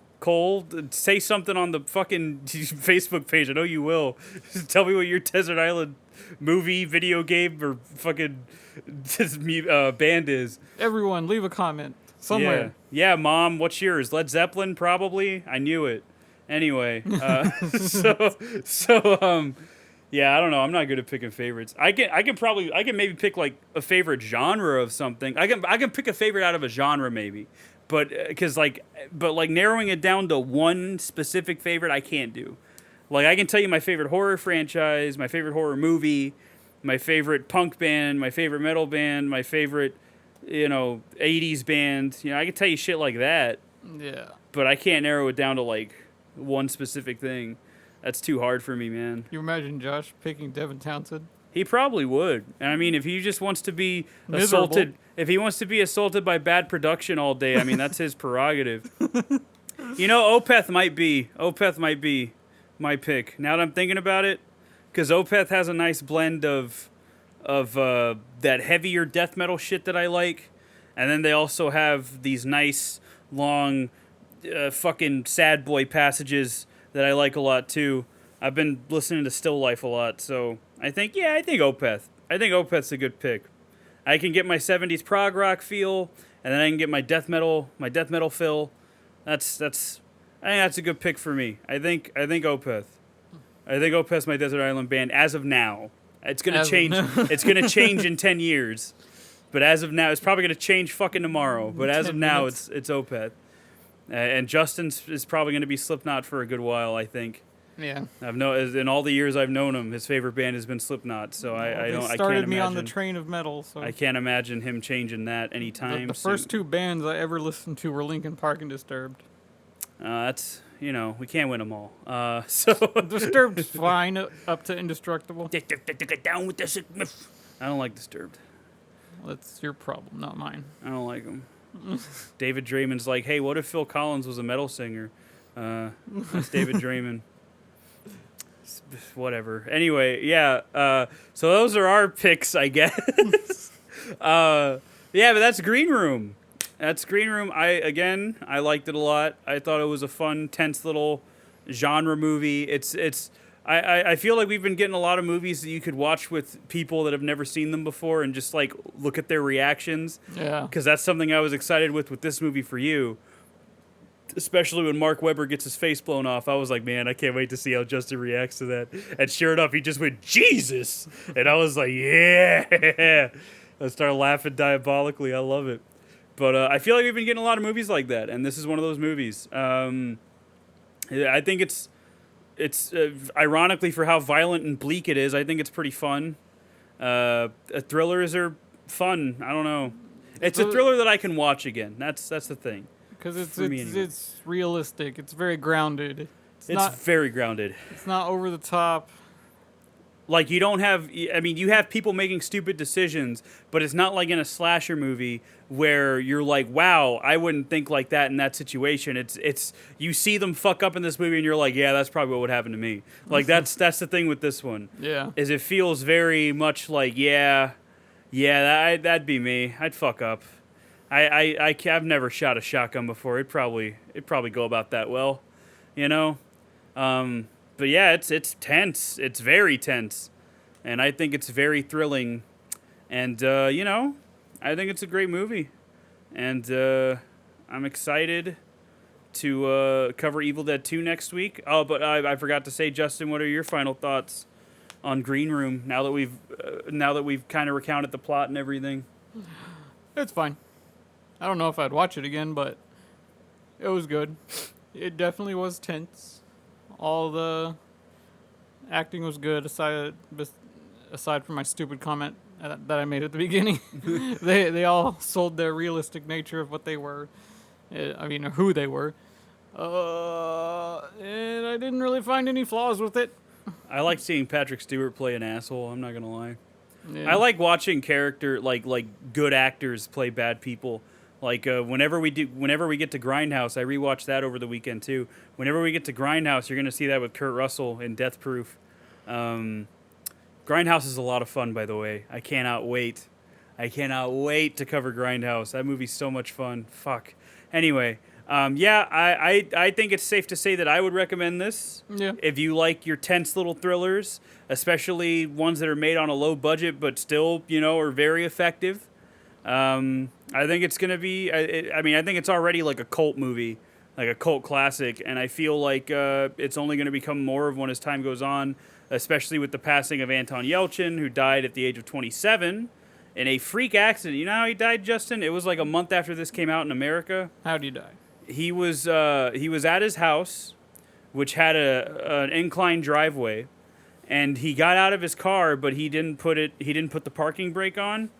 say something on the fucking Facebook page. I know you will. Tell me what your desert island movie, video game, or fucking band is. Everyone, leave a comment somewhere. Yeah, Mom, what's yours? Led Zeppelin, probably. I knew it. Anyway, yeah, I don't know. I'm not good at picking favorites. I can maybe pick like a favorite genre of something. I can pick a favorite out of a genre maybe, but narrowing it down to one specific favorite I can't do. Like, I can tell you my favorite horror franchise, my favorite horror movie, my favorite punk band, my favorite metal band, my favorite, 80s band. I can tell you shit like that. Yeah. But I can't narrow it down to, like, one specific thing. That's too hard for me, man. You imagine Josh picking Devin Townsend? He probably would. And I mean, if he just wants to be Miserable. if he wants to be assaulted by bad production all day, I mean, that's his prerogative. Opeth might be my pick. Now that I'm thinking about it, because Opeth has a nice blend of that heavier death metal shit that I like, and then they also have these nice long fucking sad boy passages that I like a lot too. I've been listening to Still Life a lot, so I think Opeth. I think Opeth's a good pick. I can get my 70s prog rock feel, and then I can get my death metal fill. I think that's a good pick for me. I think Opeth. I think Opeth's my desert island band as of now. It's gonna change. It's gonna change in 10 years, but as of now, it's probably gonna change fucking tomorrow. But as of now, it's Opeth. And Justin is probably gonna be Slipknot for a good while. I think. Yeah. In all the years I've known him, his favorite band has been Slipknot. So I can't imagine. Started me on the train of metal. So I can't imagine him changing that anytime. The first two bands I ever listened to were Linkin Park and Disturbed. That's we can't win them all. So Disturbed is fine up to Indestructible. Down with the sickness. I don't like Disturbed. Well, that's your problem, not mine. I don't like them. David Draymond's like, hey, what if Phil Collins was a metal singer? That's David Draymond. Whatever. Anyway, yeah. So those are our picks, I guess. Yeah, but that's Green Room. I liked it a lot. I thought it was a fun, tense little genre movie. I feel like we've been getting a lot of movies that you could watch with people that have never seen them before and just like look at their reactions. Yeah. Because that's something I was excited with this movie for you. Especially when Mark Webber gets his face blown off. I was like, man, I can't wait to see how Justin reacts to that. And sure enough, he just went, Jesus! And I was like, yeah! I started laughing diabolically. I love it. But I feel like we've been getting a lot of movies like that, and this is one of those movies. I think it's ironically for how violent and bleak it is, I think it's pretty fun. Thrillers are fun. I don't know. It's a thriller that I can watch again. That's the thing. Because it's realistic. It's very grounded. It's very grounded. It's not over the top. Like, you don't have... I mean, you have people making stupid decisions, but it's not like in a slasher movie where you're like, wow, I wouldn't think like that in that situation. It's you see them fuck up in this movie, and you're like, yeah, that's probably what would happen to me. Like, that's the thing with this one. Yeah. Is it feels very much like, that'd be me. I'd fuck up. I've never shot a shotgun before. It'd probably go about that well, But yeah, it's tense. It's very tense, and I think it's very thrilling, and I think it's a great movie, and I'm excited to cover Evil Dead 2 next week. Oh, but I forgot to say, Justin, what are your final thoughts on Green Room now that we've kind of recounted the plot and everything? It's fine. I don't know if I'd watch it again, but It was good. It definitely was tense. All the acting was good, aside from my stupid comment that I made at the beginning. They all sold their realistic nature of what they were. Or who they were. And I didn't really find any flaws with it. I like seeing Patrick Stewart play an asshole. I'm not gonna lie. Yeah. I like watching like good actors play bad people. Like whenever we get to Grindhouse, I rewatched that over the weekend too. Whenever we get to Grindhouse, you're gonna see that with Kurt Russell in Death Proof. Grindhouse is a lot of fun, by the way. I cannot wait. I cannot wait to cover Grindhouse. That movie's so much fun. Fuck. Anyway, I think it's safe to say that I would recommend this. Yeah. If you like your tense little thrillers, especially ones that are made on a low budget but still, are very effective. I think it's going to be, I think it's already like a cult movie, like a cult classic, and I feel like it's only going to become more of one as time goes on, especially with the passing of Anton Yelchin, who died at the age of 27 in a freak accident. You know how he died, Justin? It was like a month after this came out in America. How'd he die? He was at his house, which had an inclined driveway, and he got out of his car, but he didn't put the parking brake on.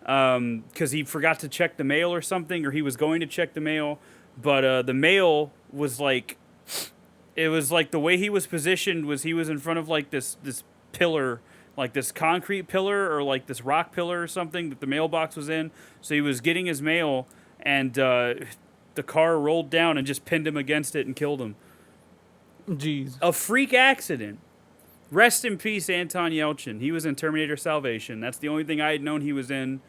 Because he forgot to check the mail or something, or he was going to check the mail, but the mail was like, it was like the way he was positioned was he was in front of like this pillar, like this concrete pillar or like this rock pillar or something that the mailbox was in. So he was getting his mail, and the car rolled down and just pinned him against it and killed him. Jeez. A freak accident. Rest in peace, Anton Yelchin. He was in Terminator Salvation. That's the only thing I had known he was in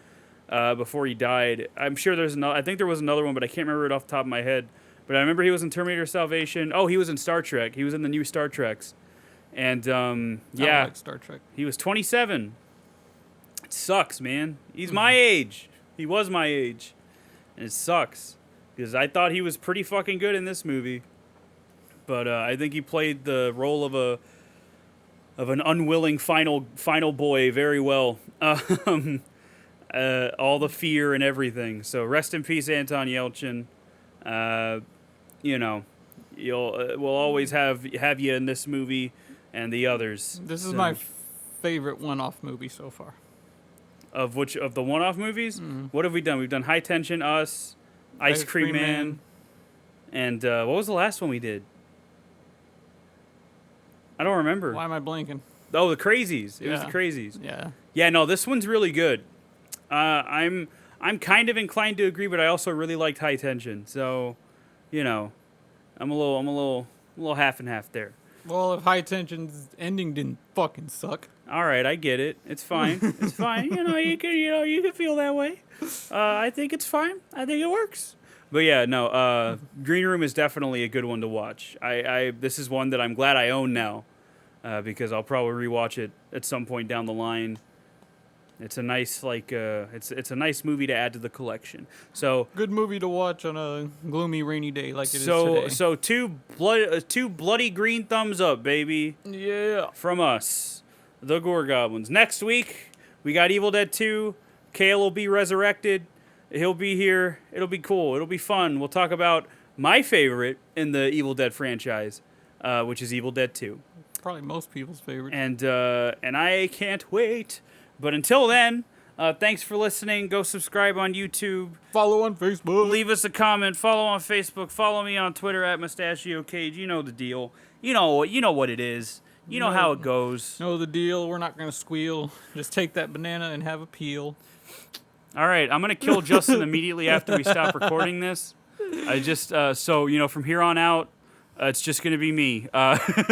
before he died. I'm sure there's another. I think there was another one, but I can't remember it off the top of my head. But I remember he was in Terminator Salvation. Oh, he was in Star Trek. He was in the new Star Treks. And I like Star Trek. he was 27. It sucks, man. He's my age. He was my age. And it sucks. Because I thought he was pretty fucking good in this movie. But I think he played the role of an unwilling final boy very well. All the fear and everything. So rest in peace, Anton Yelchin. We'll always have you in this movie and the others. This is my favorite one-off movie so far. Of the one-off movies? Mm-hmm. What have we done? We've done High Tension, Us, Ice Cream Man, and what was the last one we did? I don't remember. Why am I blanking? Oh, the Crazies. It was the Crazies. Yeah. Yeah, no, this one's really good. I'm kind of inclined to agree, but I also really liked High Tension. So, I'm a little half and half there. Well, if High Tension's ending didn't fucking suck. All right, I get it. It's fine. It's fine. You can feel that way. I think it's fine. I think it works. But yeah, no. Green Room is definitely a good one to watch. This is one that I'm glad I own now, because I'll probably rewatch it at some point down the line. It's a nice it's a nice movie to add to the collection. So good movie to watch on a gloomy, rainy day like it is today. So two bloody green thumbs up, baby. Yeah. From us, the Gore Goblins. Next week we got Evil Dead 2. Kale will be resurrected. He'll be here. It'll be cool. It'll be fun. We'll talk about my favorite in the Evil Dead franchise, which is Evil Dead 2. Probably most people's favorite. And I can't wait. But until then, thanks for listening. Go subscribe on YouTube. Follow on Facebook. Leave us a comment. Follow on Facebook. Follow me on Twitter at Mustachio Cage. You know the deal. You know what it is. You know how it goes. Know the deal. We're not going to squeal. Just take that banana and have a peel. All right, I'm going to kill Justin immediately after we stop recording this. I just, from here on out, it's just going to be me.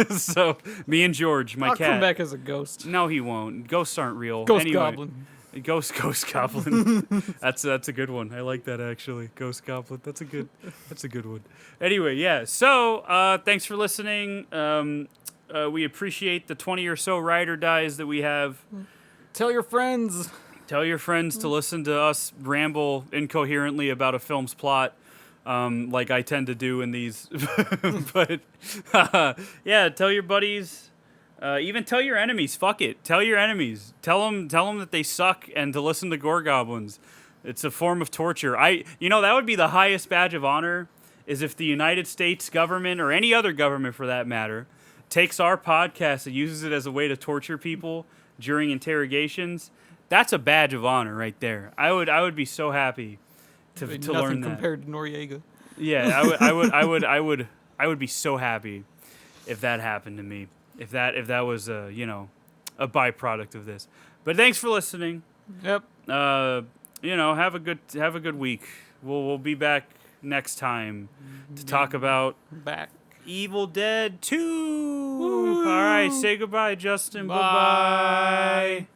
So, me and George, my cat. I'll come back as a ghost. No, he won't. Ghosts aren't real. Ghost Goblin. Ghost Goblin. That's a good one. I like that, actually. Ghost Goblin. That's a good one. Anyway, yeah. So, thanks for listening. We appreciate the 20 or so ride or dies that we have. Tell your friends. Tell your friends to listen to us ramble incoherently about a film's plot, like I tend to do in these. But yeah, tell your buddies. Even tell your enemies. Fuck it. Tell your enemies. Tell them that they suck and to listen to Gore Goblins. It's a form of torture. That would be the highest badge of honor is if the United States government, or any other government for that matter, takes our podcast and uses it as a way to torture people during interrogations. That's a badge of honor right there. I would be so happy to Nothing learn that. compared to Noriega. Yeah, I would be so happy if that happened to me. If that was a byproduct of this. But thanks for listening. Yep. Have a good week. We'll be back next time to talk about Back. Evil Dead 2. All right, say goodbye, Justin. Bye. Bye-bye.